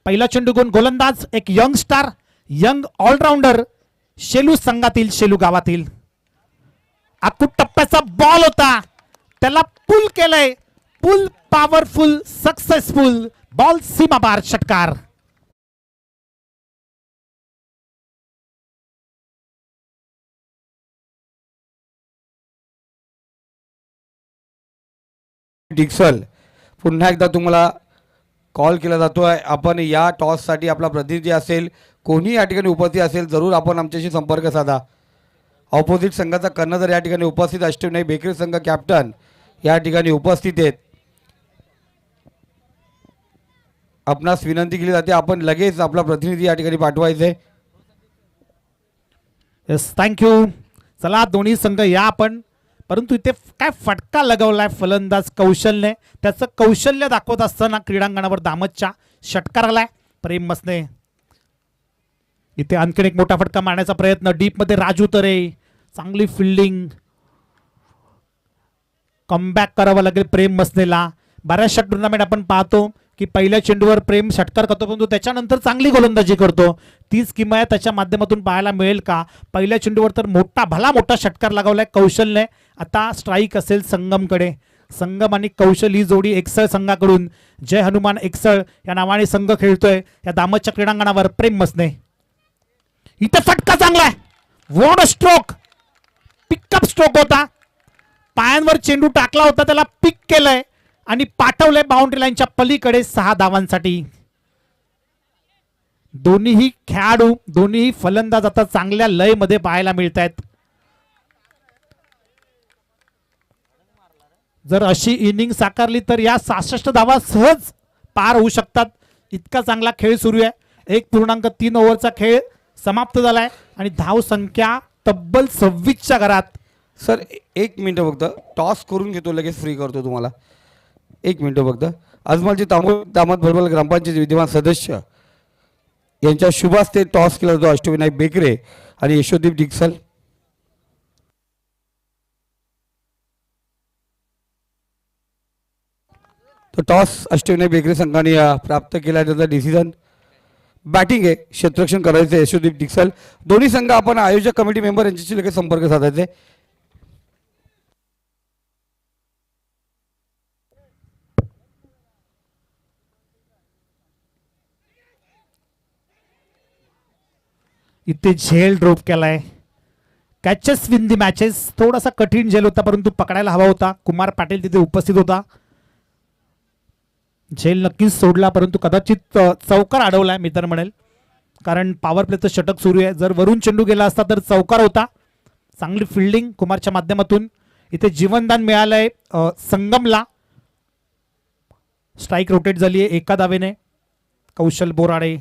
पहिला चेंडू गुण गोलंदाज, एक young star, young all-rounder Shelu संघातील, शेलू गावातील. आकुट टप्प्याचा बॉल होता, त्याला पुल केलंय. पुल पॉवरफुल, सक्सेसफुल बॉल, सीमापार षटकार.
डिक्सल पुन्हा एकदा तुम्हाला कॉल केला जातोय. आपण या टॉससाठी आपला प्रतिनिधी असेल, कोणी या ठिकाणी उपस्थित असेल, जरूर आपण आमच्याशी संपर्क साधा. ऑपोजिट संघाचा कर्णधार या ठिकाणी उपस्थित, अष्टविनायक बेकरी संघ कॅप्टन या ठिकाणी उपस्थित आहेत. आपणास विनंती केली जाते आपण लगेच आपला प्रतिनिधी या ठिकाणी पाठवायचे.
Yes, thank you. चला दोन्ही संघ या आपण, परंतु इथे काय फटका लगावलाय फलंदाज कौशल्य. त्याचं कौशल्य दाखवत असताना क्रीडांगणावर दामतच्या षटकार आलाय प्रेम मसने. इथे आणखीन एक मोठा फटका मारण्याचा प्रयत्न. डीपमध्ये राजू तरे, चांगली फिल्डिंग. कमबॅक करावं लागेल प्रेम मसनेला. बऱ्याचशा टुर्नामेंट आपण पाहतो की पहिल्या चेंडूवर प्रेम षटकार करतो, परंतु त्याच्यानंतर चांगली गोलंदाजी करतो. तीच किमया त्याच्या माध्यमातून पाहायला मिळेल का? पहिल्या चेंडूवर तर भला मोठा षटकार लगावलाय कौशलने. आता स्ट्राईक असेल संगमकडे. संगम आणि कौशल ही जोडी एक्सळ संघाकडून. जय हनुमान एक्सळ या नावाने संघ खेळतोय या दामतच्या क्रीडांगणावर. प्रेम मसने, इथे फटका चांगला आहे. What a stroke, pickup stroke होता. पायांवर चेंडू टाकला होता, त्याला पिक केलंय आणि पाठवलंय बाउंड्री लाईनच्या पलीकडे 6 धावांसाठी. दोन्हीही खेळाडू, दोन्हीही फलंदाज आता चांगल्या लय मध्ये पाहायला मिळत आहेत. जर अशी इनिंग साकारली तर या 66 धावा सहज पार होऊ शकतात. इतका चांगला खेळ सुरू आहे. 1.3 ओव्हरचा खेळ समाप्त झालाय आणि धाव संख्या तब्बल 26च्या घरात.
सर 1 मिनिट फक्त टॉस करून घेतो, लगेच फ्री करतो तुम्हाला. 1 मिनिट फक्त. अजमलजी दामत भरबल ग्रामपंचायत विद्यमान सदस्य यांच्या शुभ हस्ते टॉस केला जातो. अष्टविनायक बेकरे आणि यशोदीप डिक्सल. तो टॉस अष्टविनायक बेकरी संघाने प्राप्त केला. त्याचा डिसिजन बॅटिंग आहे, क्षेत्ररक्षण करायचं यशोदीप डिक्सल. दोन्ही संघ आपण आयोजक कमिटी मेंबर यांच्याशी लगेच संपर्क साधायचे.
इथे झेल ड्रॉप केलाय. Catches win the matches. थोडासा कठीण झेल होता, परंतु पकडायला हवा होता. कुमार पाटील तिथे उपस्थित होता. झेल नक्कीच सोडला, परंतु कदाचित चौकार अडवलाय मी तर म्हणेल. कारण पॉवर प्लेचं षटक सुरू आहे. जर वरून चेंडू गेला असता तर चौकार होता. चांगली फिल्डिंग कुमारच्या माध्यमातून. इथे जीवनदान मिळालंय संगमला. स्ट्राईक रोटेट झाली आहे एका धावेने. कौशल बोराडे.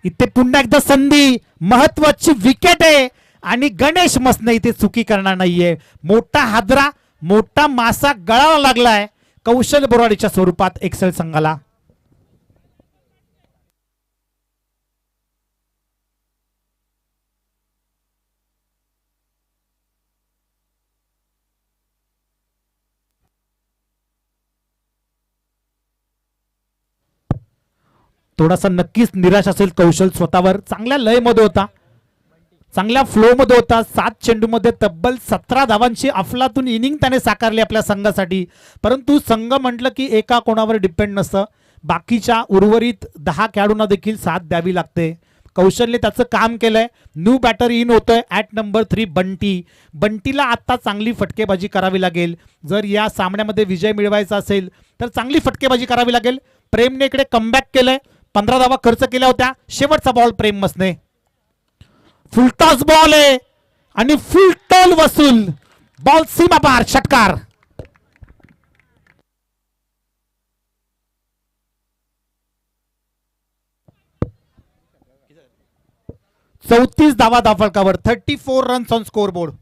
इथे पुन्हा एकदा संधी, महत्वाची विकेट आहे आणि गणेश मसने इथे चुकी करणार नाहीये. मोठा हादरा, मोठा मासा गळाला लागलाय कौशल बोराडेच्या स्वरूपात एक्सेल संघाला. थोडासा नक्कीच निराश असेल कौशल स्वतःवर. चांगल्या लयमध्ये होता, चांगल्या फ्लो मध्ये होता. 7 चेंडूमध्ये तब्बल 17 धावांची अफलातून इनिंग त्याने साकारली आपल्या संघासाठी. परंतु संघ म्हटलं की एका कोणावर डिपेंड नसतं, बाकीच्या उर्वरित 10 खेळाडूंना देखील साथ द्यावी लागते. कौशलने त्याचं काम केलंय. न्यू बॅटर इन होतोय ॲट नंबर 3 बंटी. बंटीला आता चांगली फटकेबाजी करावी लागेल. जर या सामन्यामध्ये विजय मिळवायचा असेल तर चांगली फटकेबाजी करावी लागेल. प्रेमने इकडे कमबॅक केलंय. 15 धावा खर्च केल्या होत्या. शेवटचा बॉल प्रेम मसने. फुलटॉस बॉल आहे आणि फुल टॉल वसूल. बॉल सीमा पार, षटकार. चौतीस धावा धावफलकावर. 34 रन्स ऑन स्कोर बोर्ड.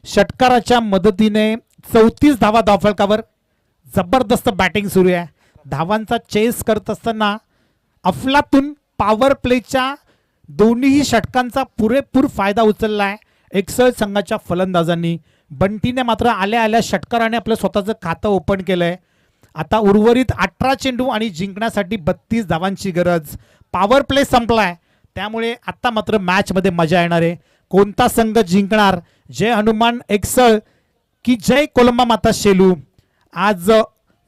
षटकाराच्या मदतीने 34 धावा धावफलकावर. जबरदस्त बॅटिंग सुरू आहे. धावांचा चेस करत असताना अफलातून पॉवर प्लेच्या दोन्ही षटकांचा पुरेपूर फायदा उचललाय एक्सेल संघाच्या फलंदाजांनी. बंटीने मात्र आल्या आल्या षटकाराने आपलं स्वतःचं खातं ओपन केलंय. आता उर्वरित 18 चेंडू आणि जिंकण्यासाठी 32 धावांची गरज. पॉवर प्ले संपलाय, त्यामुळे आता मात्र मॅच मध्ये मजा येणार आहे. कोणता संघ जिंकणार? जय हनुमान एक्सेल की जय कोलंबा माता शेलू? आज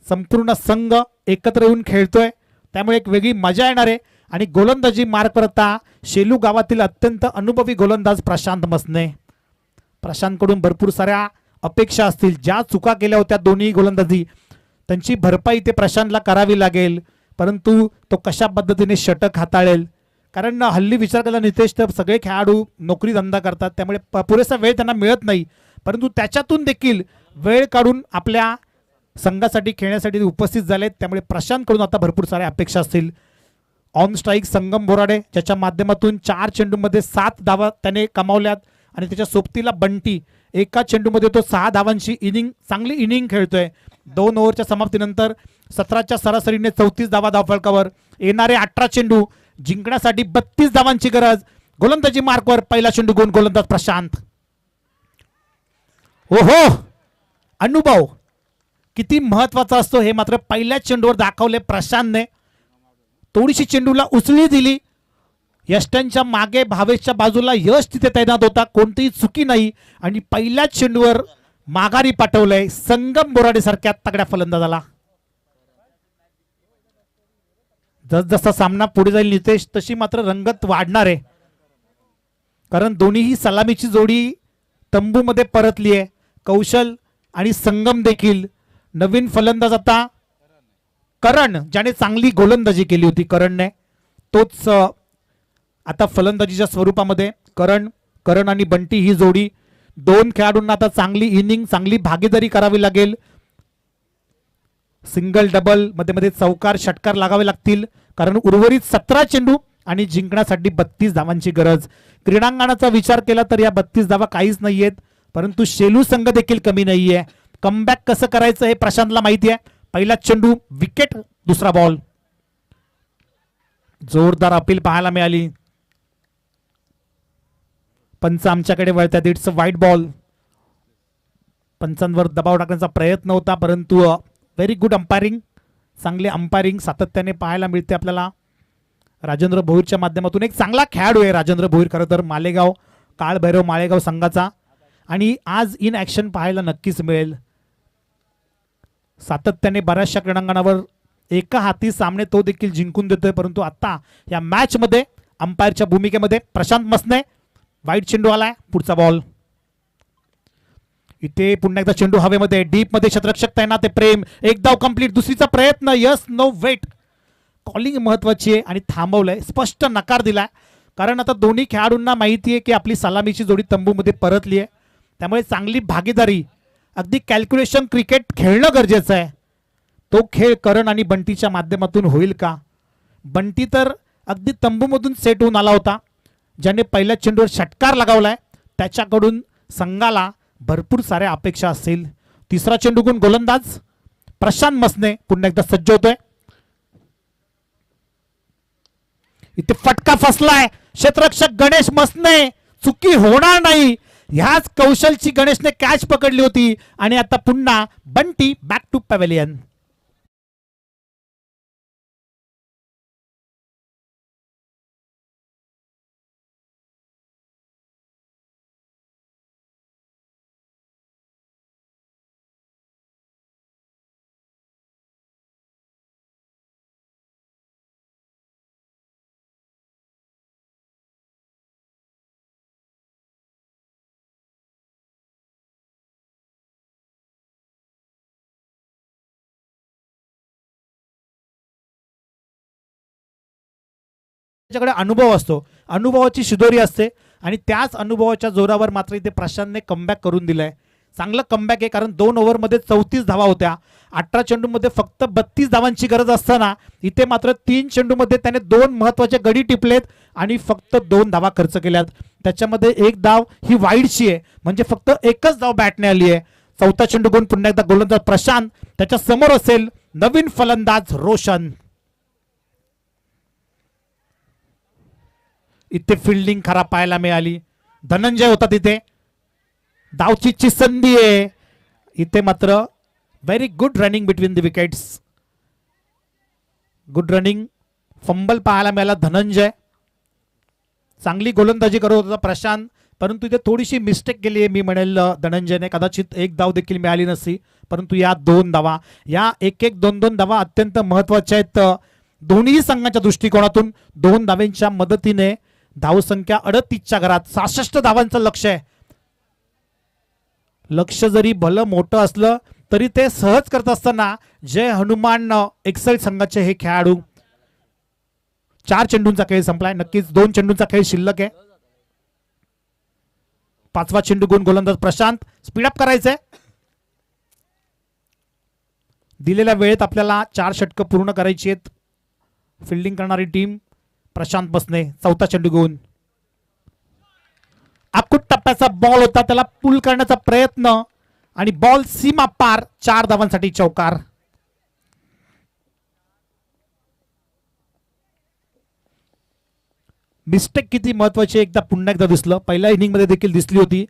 संपूर्ण संघ एकत्र येऊन खेळतोय, त्यामुळे एक वेगळी मजा येणार आहे. आणि गोलंदाजी मार्क करता शेलू गावातील अत्यंत अनुभवी गोलंदाज प्रशांत मसने. प्रशांतकडून भरपूर साऱ्या अपेक्षा असतील. ज्या चुका केल्या होत्या दोन्ही गोलंदाजी, त्यांची भरपाई ते प्रशांतला करावी लागेल. परंतु तो कशा पद्धतीने षटक हाताळेल, कारण हल्ली विचार केला नितेश तर सगळे खेळाडू नोकरी धंदा करतात, त्यामुळे पुरेसा वेळ त्यांना मिळत नाही. परंतु त्याच्यातून देखील वेळ काढून आपल्या संघासाठी खेळण्यासाठी उपस्थित झालेत, त्यामुळे प्रशांतकडून आता भरपूर साऱ्या अपेक्षा असतील. ऑन स्ट्राईक संगम बोराडे, ज्याच्या माध्यमातून 4 चेंडूमध्ये 7 धावा त्याने कमावल्यात. आणि त्याच्या सोबतीला बंटी, एका चेंडूमध्ये तो 6 धावांची इनिंग, चांगली इनिंग खेळतोय. 2 ओव्हरच्या समाप्तीनंतर 17च्या सरासरीने 34 धावा धावफलकावर. येणारे 18 चेंडू जिंकण्यासाठी 32 धावांची गरज. गोलंदाजी मार्कवर पहिला चेंडू गुण गोलंदाज प्रशांत. ओहो, अनुभव किती महत्वाचा असतो हे मात्र पहिल्या चेंडूवर दाखवले प्रशांतने. थोडीशी चेंडूला उचली दिली. यष्टांच्या मागे भावेशच्या बाजूला यश तिथे तैनात होता, कोणतीही चुकी नाही. आणि पहिल्या चेंडूवर माघारी पाठवलंय संगम बोराडे सारख्या तगड्या फलंदाजाला. जसजसा सामना पुढे जाईल नितेश, तशी मात्र रंगत वाढणार आहे, कारण दोन्हीही सलामीची जोडी तंबूमध्ये परतली आहे. कौशल आणि संगम देखील. नवीन फलंदाज आता करण, ज्याने चांगली गोलंदाजी केली होती करणने, तोच आता फलंदाजीच्या स्वरूपामध्ये. करण आणि बंटी ही जोडी. 2 खेळाडूंना आता चांगली इनिंग, चांगली भागीदारी करावी लागेल. सिंगल डबल मध्ये मध्ये चौकार षटकार लागावे लागतील, कारण उर्वरित 17 चेंडू आणि जिंकण्यासाठी 32 धावांची गरज. क्रीडांगणाचा विचार केला तर या 32 धावा काहीच नाहीयेत, परंतु शेलू संघ देखील कमी नाहीये. कमबॅक कसं करायचं हे प्रशांतला माहिती आहे. पहिला चेंडू विकेट, दुसरा बॉल. जोरदार अपील पाहायला मिळाली. पंच आमच्याकडे वळतात. इट्स अ वाईट बॉल. पंचांवर दबाव टाकण्याचा प्रयत्न होता, परंतु व्हेरी गुड अंपायरिंग, चांगले अंपायरिंग सातत्याने पाहायला मिळते आपल्याला. राजेंद्र भोईरच्या माध्यमातून एक चांगला खेळाडू आहे राजेंद्र भोईर, खरं तर मालेगाव काळभैरव माळेगाव संघाचा. आणि आज इन ॲक्शन पाहायला नक्कीच मिळेल. सातत्याने बऱ्याचशा क्रीडांगणावर एका हाती सामने तो देखील जिंकून देतोय, परंतु आता या मॅचमध्ये अंपायरच्या भूमिकेमध्ये प्रशांत मसने. वाईट चेंडू आलाय, पुढचा बॉल. इथे पुन्हा एकदा चेंडू हवेमध्ये, डीप मध्ये क्षेत्ररक्षक तैनात आहे. प्रेम, एक धाव कंप्लीट. दुसरीचा प्रयत्न, यस नो वेट. कॉलिंग महत्वाची आहे आणि थांबवलंय, स्पष्ट नकार दिलाय. कारण आता दोन्ही खेळाडूंना माहिती आहे की आपली सलामीची जोडी तंबूमध्ये परतली आहे, त्यामुळे चांगली भागीदारी, अगदी कॅल्क्युलेशन क्रिकेट खेळणं गरजेचं आहे. तो खेळ करण आणि बंटीच्या माध्यमातून होईल का? बंटी तर अगदी तंबूमधून सेट होऊन आला होता, ज्याने पहिल्या चेंडूवर षटकार लगावलाय. त्याच्याकडून संघाला भरपूर साऱ्या अपेक्षा असतील. तिसरा चेंडू गुण गोलंदाज प्रशांत मसने पुन्हा एकदा सज्ज होतोय. इथे फटका फसलाय. क्षेत्ररक्षक गणेश मसने, चुकी होणार नाही. ह्याच कौशलची गणेशने कॅच पकडली होती आणि आता पुन्हा बंटी बॅक टू पॅव्हेलियन. त्याच्याकडे अनुभव असतो, अनुभवाची शिदोरी असते आणि त्याच अनुभवाच्या जोरावर मात्र इथे प्रशांतने कमबॅक करून दिलाय. चांगलं कमबॅक आहे, कारण 2 ओव्हरमध्ये 34 धावा होत्या. 18 चेंडूमध्ये फक्त 32 धावांची गरज असताना इथे मात्र 3 चेंडूमध्ये त्याने 2 महत्वाचे गडी टिपलेत आणि फक्त 2 धावा खर्च केल्यात. त्याच्यामध्ये एक धाव ही वाईडची आहे, म्हणजे फक्त एकच धाव बॅटने आली आहे. चौथा चेंडू गुण पुन्हा एकदा गोलंदाज प्रशांत, त्याच्या समोर असेल नवीन फलंदाज रोशन. इथे फिल्डिंग खराब पाहायला मिळाली. धनंजय होता तिथे, धावचीची संधी आहे. इथे मात्र very good running between the wickets. Good running, fumble पाहायला मिळाला. धनंजय चांगली गोलंदाजी करत होता प्रशांत, परंतु इथे थोडीशी मिस्टेक केली आहे मी म्हणेल धनंजयने. कदाचित एक धाव देखील मिळाली नसती, परंतु या 2 धावा, या 1-1, 2-2 धावा अत्यंत महत्वाच्या आहेत दोन्ही संघाच्या दृष्टिकोनातून. 2 धावांच्या मदतीने धावसंख्या 38च्या घरात, 66 धावांचं लक्ष आहे. लक्ष जरी भलं मोठं असलं तरी ते सहज करत असताना जय हनुमान एक्सेल संघाचे हे खेळाडू. 4 चेंडूंचा खेळ संपलाय, नक्कीच 2 चेंडूंचा खेळ शिल्लक आहे. 5वा चेंडू गुण गोलंदाज प्रशांत. स्पीडअप करायचंय. दिलेल्या वेळेत आपल्याला 4 षटकं पूर्ण करायची आहेत. फिल्डिंग करणारी टीम प्रशांत बसने. 4था चेंडू गुण. अकुट टप्प्याचा बॉल होता, त्याला पुल करण्याचा प्रयत्न आणि बॉल सीमा पार. 4 धावांसाठी चौकार. मिस्टेक किती महत्वाची एकदा पुन्हा एकदा दिसलं. पहिल्या इनिंग मध्ये देखील दिसली होती,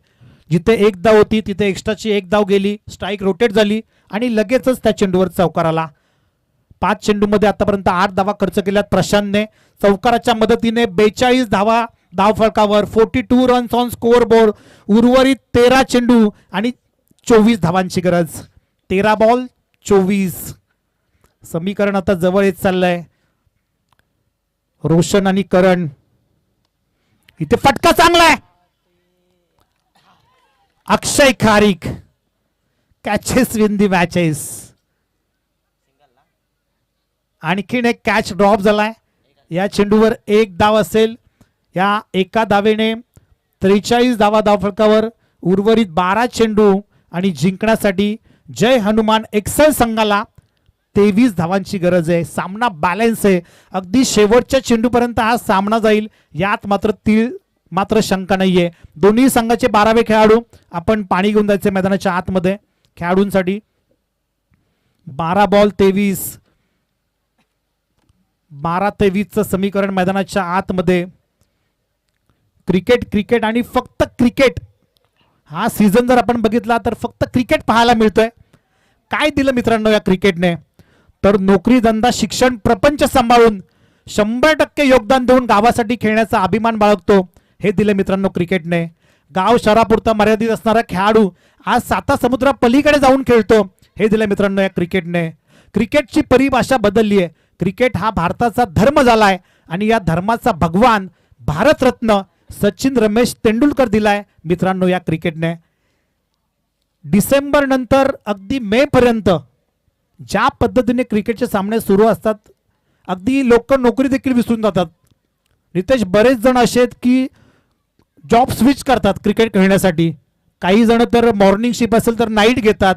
जिथे एक धाव होती तिथे एक्स्ट्राची एक धाव गेली, स्ट्राईक रोटेट झाली आणि लगेचच त्या चेंडूवर चौकार आला. 5 चेंडूमध्ये आतापर्यंत 8 धावा खर्च केल्यात प्रशांतने. चौकाराच्या मदतीने 42 धावा धाव फलकावर, 42 रन्स ऑन स्कोअर बोर्ड. उर्वरित 13 चेंडू आणि 24 धावांची गरज. 13 बॉल 24. समीकरण आता जवळ येत चाललंय. रोशन आणि करण. इथे फटका चांगला आहे. Akshay Kharik. Catches win the matches. आणखीन एक कॅच ड्रॉप झालाय. या चेंडूवर एक धाव असेल. या एका धावेने 43 धावा धाव फलकावर. उर्वरित 12 चेंडू आणि जिंकण्यासाठी जय हनुमान एक्सेल संघाला 23 धावांची गरज आहे. सामना बॅलन्स आहे. अगदी शेवटच्या चेंडूपर्यंत हा सामना जाईल यात मात्र शंका नाहीये. दोन्ही संघाचे 12वे खेळाडू. आपण पाणी घेऊन जायचे मैदानाच्या आतमध्ये खेळाडूंसाठी. 12 बॉल 23. 12-23चं समीकरण मैदानाच्या आतमध्ये. क्रिकेट आणि फक्त क्रिकेट. हा सीझन जर आपण बघितला तर फक्त क्रिकेट पाहायला मिळतोय. काय दिलं मित्रांनो या क्रिकेटने? तर नोकरी, धंदा, शिक्षण, प्रपंच सांभाळून 100% योगदान देऊन गावासाठी खेळण्याचा अभिमान बाळगतो हे दिलं मित्रांनो क्रिकेटने. गाव शहरापुरता मर्यादित असणारा खेळाडू आज साता समुद्रा पलीकडे जाऊन खेळतो, हे दिलं मित्रांनो या क्रिकेटने. क्रिकेटची परिभाषा बदलली आहे. क्रिकेट हा भारताचा धर्म झालाय आणि या धर्माचा भगवान भारतरत्न सचिन रमेश तेंडुलकर दिलाय मित्रांनो या क्रिकेटने. डिसेंबर नंतर अगदी मे पर्यंत ज्या पद्धतीने क्रिकेटचे सामने सुरू असतात, अगदी लोक नोकरी देखील विसरून जातात. नितेश, बरेच जण असे आहेत की जॉब स्विच करतात क्रिकेट खेळण्यासाठी. काही जण तर मॉर्निंग शिप असेल तर नाईट घेतात,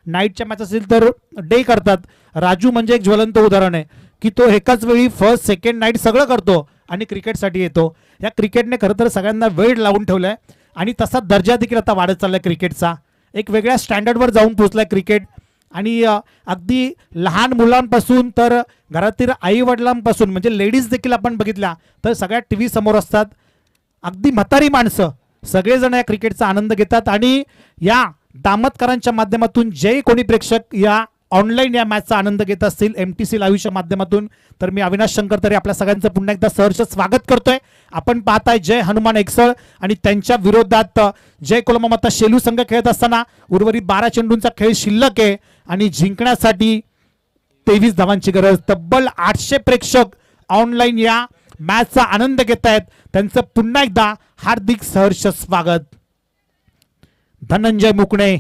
नाईटच्या मॅच असेल तर डे करतात. राजू म्हणजे एक ज्वलंत उदाहरण आहे की तो एकाच वेळी फर्स्ट सेकंड नाईट सगळं करतो आणि क्रिकेटसाठी येतो. या क्रिकेटने खरं तर सगळ्यांना वेळ लावून ठेवलाय आणि तसा दर्जा देखील आता वाढत चाललाय क्रिकेटचा. एक वेगळ्या स्टँडर्डवर जाऊन पोहोचलाय क्रिकेट. आणि अगदी लहान मुलांपासून तर घरातील आई वडिलांपासून म्हणजे लेडीज देखील आपण बघितल्या तर सगळ्या टी व्ही समोर असतात. अगदी म्हातारी माणसं सगळेजण या क्रिकेटचा आनंद घेतात. आणि या दामतकरांच्या माध्यमातून जे कोणी प्रेक्षक या ऑनलाईन या मॅचचा आनंद घेत असतील MTC लाईव्हच्या माध्यमातून, तर मी अविनाश शंकर तरी आपल्या सगळ्यांचं पुन्हा एकदा सहर्ष स्वागत करतोय. आपण पाहताय जय हनुमान एक्सळ आणि त्यांच्या विरोधात जय कोलमामाता शेलू संघ खेळत असताना उर्वरित 12 चेंडूंचा खेळ शिल्लक आहे आणि जिंकण्यासाठी 23 धावांची गरज. तब्बल 800 प्रेक्षक ऑनलाईन या मॅचचा आनंद घेत आहेत. त्यांचं पुन्हा एकदा हार्दिक सहर्ष स्वागत. धनंजय मुकणे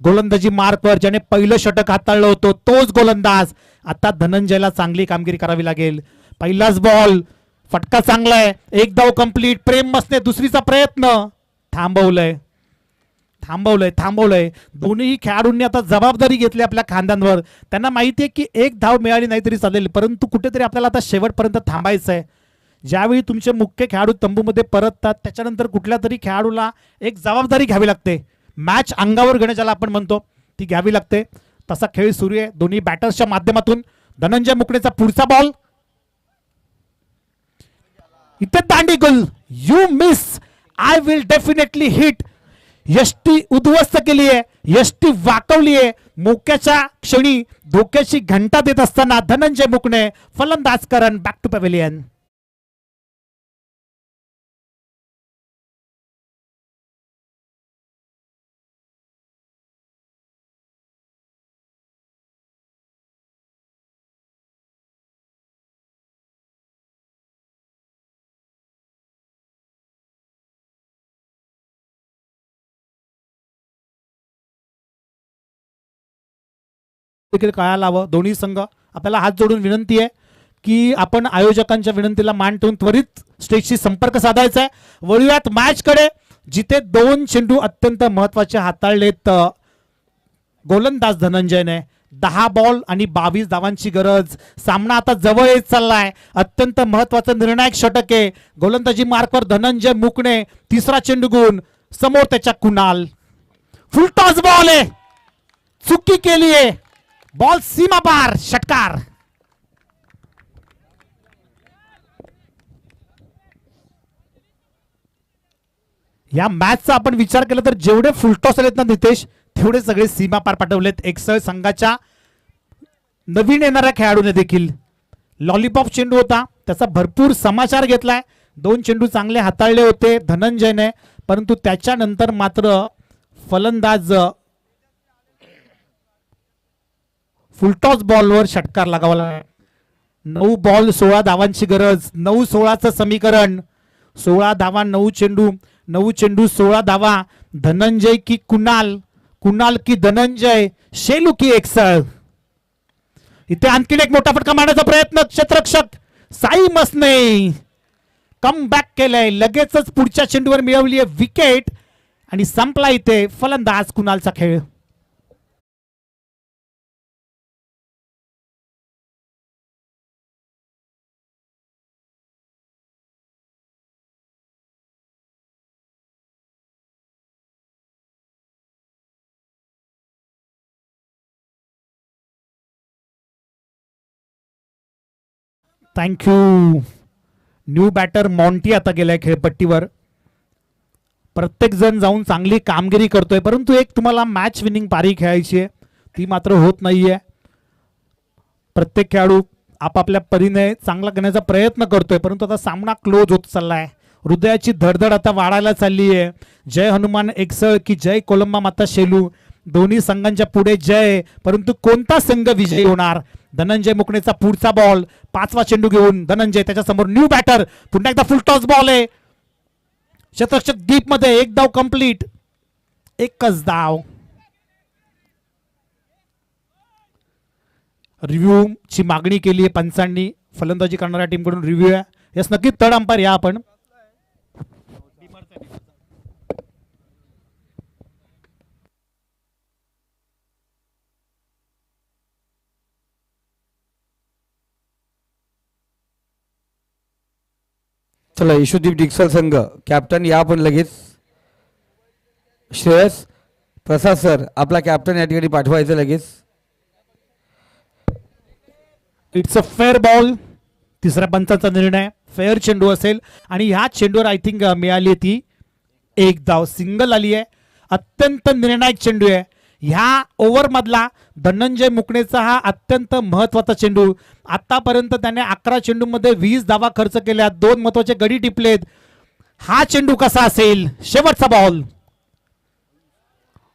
गोलंदाजी मार्कवर, ज्याने पहिलं षटक हाताळलं होतं तोच गोलंदाज. आता धनंजयला चांगली कामगिरी करावी लागेल. पहिलाच बॉल, फटका चांगला आहे, एक धाव कंप्लीट. प्रेम मसने दुसरीचा प्रयत्न थांबवलंय. दोन्ही खेळाडूंनी आता जबाबदारी घेतली आपल्या खांद्यांवर. त्यांना माहिती आहे की एक धाव मिळाली नाही तरी चालेल, परंतु कुठेतरी आपल्याला आता शेवटपर्यंत थांबायचं आहे. ज्यावेळी तुमचे मुख्य खेळाडू तंबूमध्ये परततात त्याच्यानंतर कुठल्या तरी खेळाडूला एक जबाबदारी घ्यावी लागते. मॅच अंगावर घेणं ज्याला आपण म्हणतो ती घ्यावी लागते. तसा खेळ सुरू आहे दोन्ही बॅटर्सच्या माध्यमातून. धनंजय मुकणेचा पुढचा बॉल, इथे दांडी गुल, you miss, I will definitely hit. यष्टी उद्ध्वस्त केली आहे, यष्टी वाकवली आहे. मोक्याच्या क्षणी धोक्याची घंटा देत असताना धनंजय मुकणे फलंदाज करण बॅक टू पॅव्हिलियन. देखील कळायला हवं. दोन्ही संघ आपल्याला हात जोडून विनंती आहे की आपण आयोजकांच्या विनंतीला मान ठेवून त्वरित स्टेजशी संपर्क साधायचा आहे. वळूयात मॅचकडे, जिथे 2 चेंडू अत्यंत महत्वाचे हाताळलेत गोलंदाज धनंजयने. 10 बॉल आणि 22 धावांची गरज. सामना आता जवळ येत चाललाय. अत्यंत महत्वाचं निर्णायक षटक आहे. गोलंदाजी मार्कवर धनंजय मुकणे, तिसरा चेंडू गुण, समोर त्याच्या कुणाल. फुलटॉस बॉल आहे, चुकी केली आहे, बॉल सीमा पार, षटकार. या मॅचचा आपण विचार केला तर जेवढे फुलटॉस आलेत ना नितेश, तेवढे सगळे सीमा पार पाठवलेत एक्सळ संघाच्या नवीन येणाऱ्या खेळाडूने देखील. लॉलीपॉप चेंडू होता, त्याचा भरपूर समाचार घेतलाय. 2 चेंडू चांगले हाताळले होते धनंजयने, परंतु त्याच्यानंतर मात्र फलंदाज फुलटॉस बॉलवर षटकार लगावला. 9 बॉल 16 धावांची गरज. 9-16चं समीकरण. 16 धावा, 9 चेंडू, 9 चेंडू 16 धावा. धनंजय की कुणाल, कुणाल की धनंजय, शेलू की एक्सळ. इथे आणखीन एक मोठा फटका मारण्याचा प्रयत्न. क्षेत्ररक्षक साई मसने कम बॅक केलंय. लगेचच पुढच्या चेंडूवर मिळवली आहे विकेट आणि संपला इथे फलंदाज कुणालचा खेळ. थँक्यू. न्यू बॅटर मॉन्टी आता गेलाय खेळपट्टीवर. प्रत्येक जण जाऊन चांगली कामगिरी करतोय, परंतु एक तुम्हाला मॅच विनिंग पारी खेळायची आहे, ती मात्र होत नाहीये. प्रत्येक खेळाडू आपापल्या परीने चांगला करण्याचा प्रयत्न करतोय, परंतु आता सामना क्लोज होत चाललाय. हृदयाची धडधड आता वाढायला चालली आहे. जय हनुमान एकसळ की जय कोलंबा माता शेलू, दोन्ही संघांच्या पुढे जय. परंतु कोणता संघ विजयी होणार? धनंजय मुकणेचा पुढचा बॉल, 5वा चेंडू घेऊन धनंजय, त्याच्यासमोर न्यू बॅटर, पुन्हा एकदा फुल टॉस बॉल आहे. शतरक्षक डीप मध्ये, एक धाव कंप्लीट, एकच धाव. रिव्ह्यू ची मागणी केली आहे पंचांनी, फलंदाजी करणाऱ्या टीमकडून रिव्ह्यू आहे. यस, नक्कीच थर्ड अंपायर या आपण.
चला यशोदीप डिक्सल संघ कॅप्टन या पण लगेच. श्रेयस प्रसाद सर आपला कॅप्टन या ठिकाणी पाठवायचं लगेच.
इट्स अ फेअर बॉल, तिसऱ्या पंचाचा निर्णय, फेअर चेंडू असेल आणि ह्या चेंडूवर आय थिंक मिळाली ती एक धाव, सिंगल आली आहे. अत्यंत निर्णायक चेंडू आहे. ह्या ओव्हर मधला धनंजय मुकणेचा हा अत्यंत महत्वाचा चेंडू. आतापर्यंत त्याने 11 चेंडूमध्ये 20 धावा खर्च केल्या, 2 महत्वाचे गडी टिपलेत. हा चेंडू कसा असेल? शेवटचा बॉल,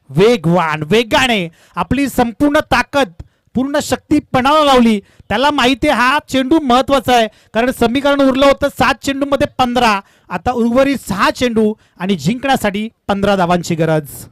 वेगवान, वेगाने आपली संपूर्ण ताकद, पूर्ण शक्ती पणाला लावली. त्याला माहिती आहे हा चेंडू महत्वाचा आहे, कारण समीकरण उरलं होतं 7 चेंडूमध्ये 15, आता उर्वरित 6 चेंडू आणि जिंकण्यासाठी 15 धावांची गरज.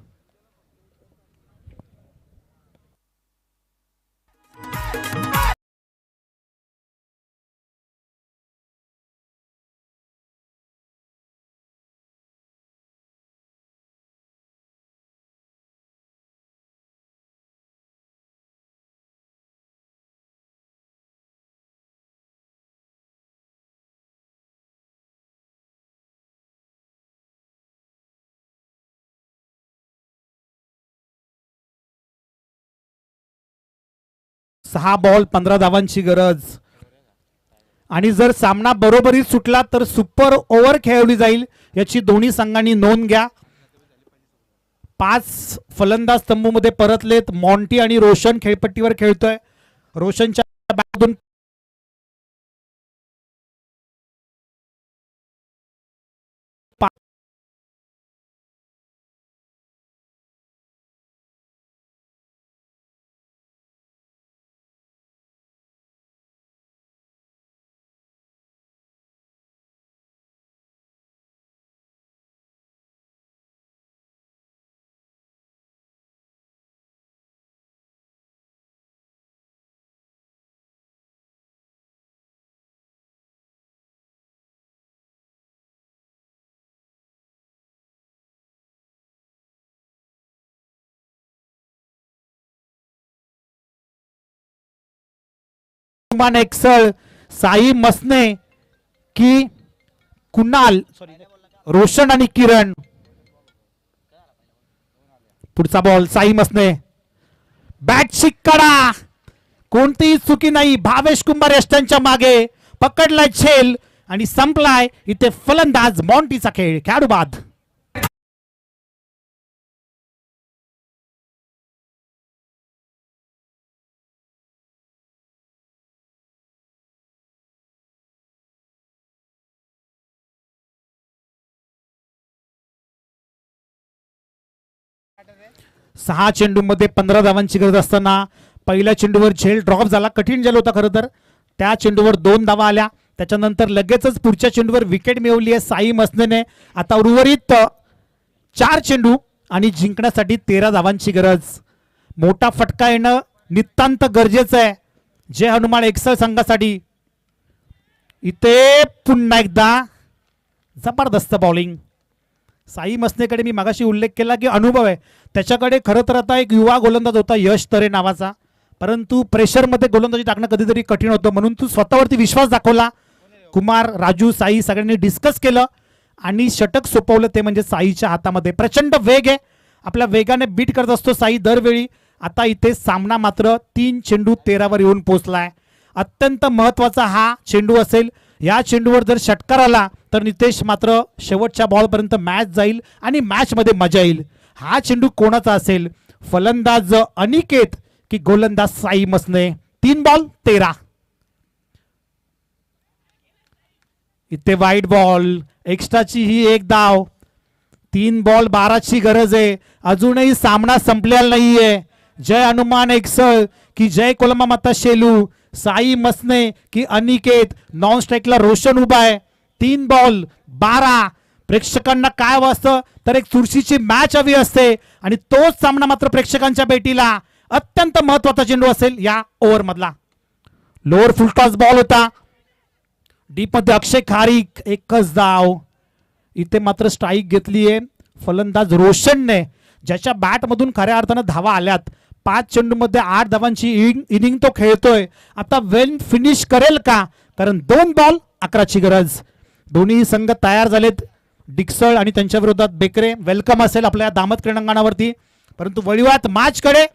सहा बॉल 15 धावांची गरज. आणि जर सामना बरोबरीत सुटला तर सुपर ओव्हर खेळवली जाईल, याची दोन्ही संघांनी नोंद घ्या. 5 फलंदाज तंबूमध्ये परतलेत. मॉन्टी आणि रोशन खेळपट्टीवर खेळतोय. रोशनच्या बॅटमधून एक्सल, साई मसने की कुणाल, रोशन आणि किरण. पुढचा बॉल, साई मसने, बॅटची कडा, कोणतीही चुकी नाही. भावेश कुंभार यष्टांच्या मागे पकडलाय झेल आणि संपलाय इथे फलंदाज मॉन्टीचा खेळ. खेळाडू बाद. सहा चेंडूमध्ये 15 धावांची गरज असताना पहिल्या चेंडूवर झेल ड्रॉप झाला. कठीण झेल होता खरं तर. त्या चेंडूवर 2 धावा आल्या. त्याच्यानंतर लगेचच पुढच्या चेंडूवर विकेट मिळवली आहे साई मसनेने. आता उर्वरित 4 चेंडू आणि जिंकण्यासाठी 13 धावांची गरज. मोठा फटका येणं नितांत गरजेचं आहे जय हनुमान एक्सल संघासाठी. इथे पुन्हा एकदा जबरदस्त बॉलिंग. साई मसनेकडे मी मागाशी उल्लेख केला की अनुभव आहे त्याच्याकडे. खरं तर आता एक युवा गोलंदाज होता यश तरे नावाचा, परंतु प्रेशरमध्ये गोलंदाजी टाकणं कधीतरी कठीण होतं, म्हणून तू स्वतःवरती विश्वास दाखवला. कुमार, राजू, साई सगळ्यांनी डिस्कस केलं आणि षटक सोपवलं, ते म्हणजे साईच्या हातामध्ये. प्रचंड वेग आहे, आपल्या वेगाने बीट करत असतो साई दरवेळी. आता इथे सामना मात्र 3 चेंडू 13 वर येऊन पोहोचलाय. अत्यंत महत्वाचा हा चेंडू असेल. या चेंडूवर जर षटकार आला तर नितेश मात्र शेवटच्या बॉलपर्यंत मॅच जाईल आणि मॅच मध्ये मजा येईल. हा चेंडू कोणाचा असेल? फलंदाज अनिकेत की गोलंदाज साई मसने? 3 बॉल 13. इथे वाईट बॉल, एक्स्ट्राची ही एक धाव, 3 बॉल 12ची गरज आहे. अजूनही सामना संपलेला नाहीये. जय हनुमान एक्सल की जय कोलमा माता शेलू, साई मसने की अनिकेत, नॉन स्ट्राईकला रोशन उभा आहे. 3 बॉल 12. प्रेक्षकांना काय वाटतं तर एक चुरशीची मॅच हवी असते आणि तोच सामना मात्र प्रेक्षकांच्या भेटीला अत्यंत महत्वाचा चेंडू असेल या ओव्हर मधला. लोअर फुलटॉस बॉल होता. डीप मध्ये अक्षय खारीक, एकच धाव. इथे मात्र स्ट्राईक घेतलीये फलंदाज रोशनने, ज्याच्या बॅट मधून खऱ्या अर्थानं धावा आल्यात. 5 चेंडूमध्ये 8 धावांची इनिंग तो खेळतोय. आता वेल फिनिश करेल का, कारण 2 बॉल 11ची गरज. दोन्ही संघ तयार झालेत. डिक्सळ आणि त्यांच्या विरोधात बेकरे. वेलकम असेल आपल्या दामत क्रीडांगणावरती. परंतु वळूयात मॅचकडे.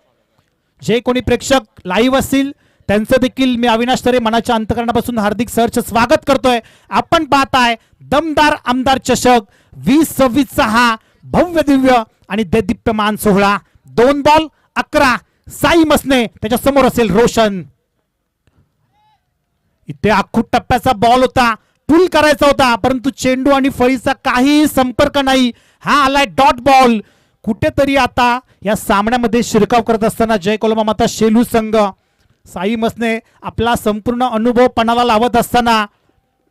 जे कोणी प्रेक्षक लाईव्ह असतील त्यांचं देखील मी अविनाश तरे मनाच्या अंतकरणापासून हार्दिक सहर्ष स्वागत करतोय. आपण पाहताय दमदार आमदार चषक 2026चा हा भव्य दिव्य आणि देदीप्यमान सोहळा. 2 बॉल 11. साई मसने, त्याच्या समोर असेल रोशन. इथे आखूट टप्प्याचा बॉल होता, पुल करायचा होता, परंतु चेंडू आणि फळीचा काही संपर्क नाही. हा आलाय डॉट बॉल. कुठेतरी आता या सामन्यामध्ये शिरकाव करत असताना जय कोलमा माता शेलू संघ, साई मसने आपला संपूर्ण अनुभव पणाला लावत असताना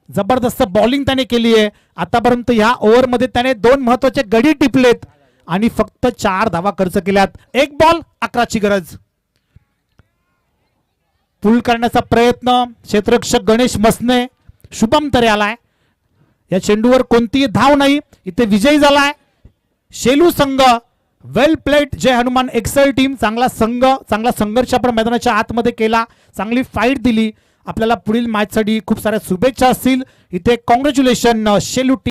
जबरदस्त बॉलिंग त्याने केली आहे. आतापर्यंत ह्या ओव्हरमध्ये त्याने 2 महत्वाचे गडी टिपलेत आणि फक्त 4 धावा खर्च केल्यात. 1 बॉल 11ची गरज. पुल करण्याचा प्रयत्न क्षेत्ररक्षक गणेश मसने, शुभम तरे आलाय. या चेंडूवर कोणतीही धाव नाही. इथे विजयी झालाय शेलू संघ. वेल प्लेड जय हनुमान एक्सेल टीम. चांगला संघर्ष आपण मैदानाच्या आतमध्ये केला, चांगली फाईट दिली. आपल्याला पुढील मॅचसाठी खूप साऱ्या शुभेच्छा असतील. इथे कॉंग्रॅच्युलेशन शेलू टीम.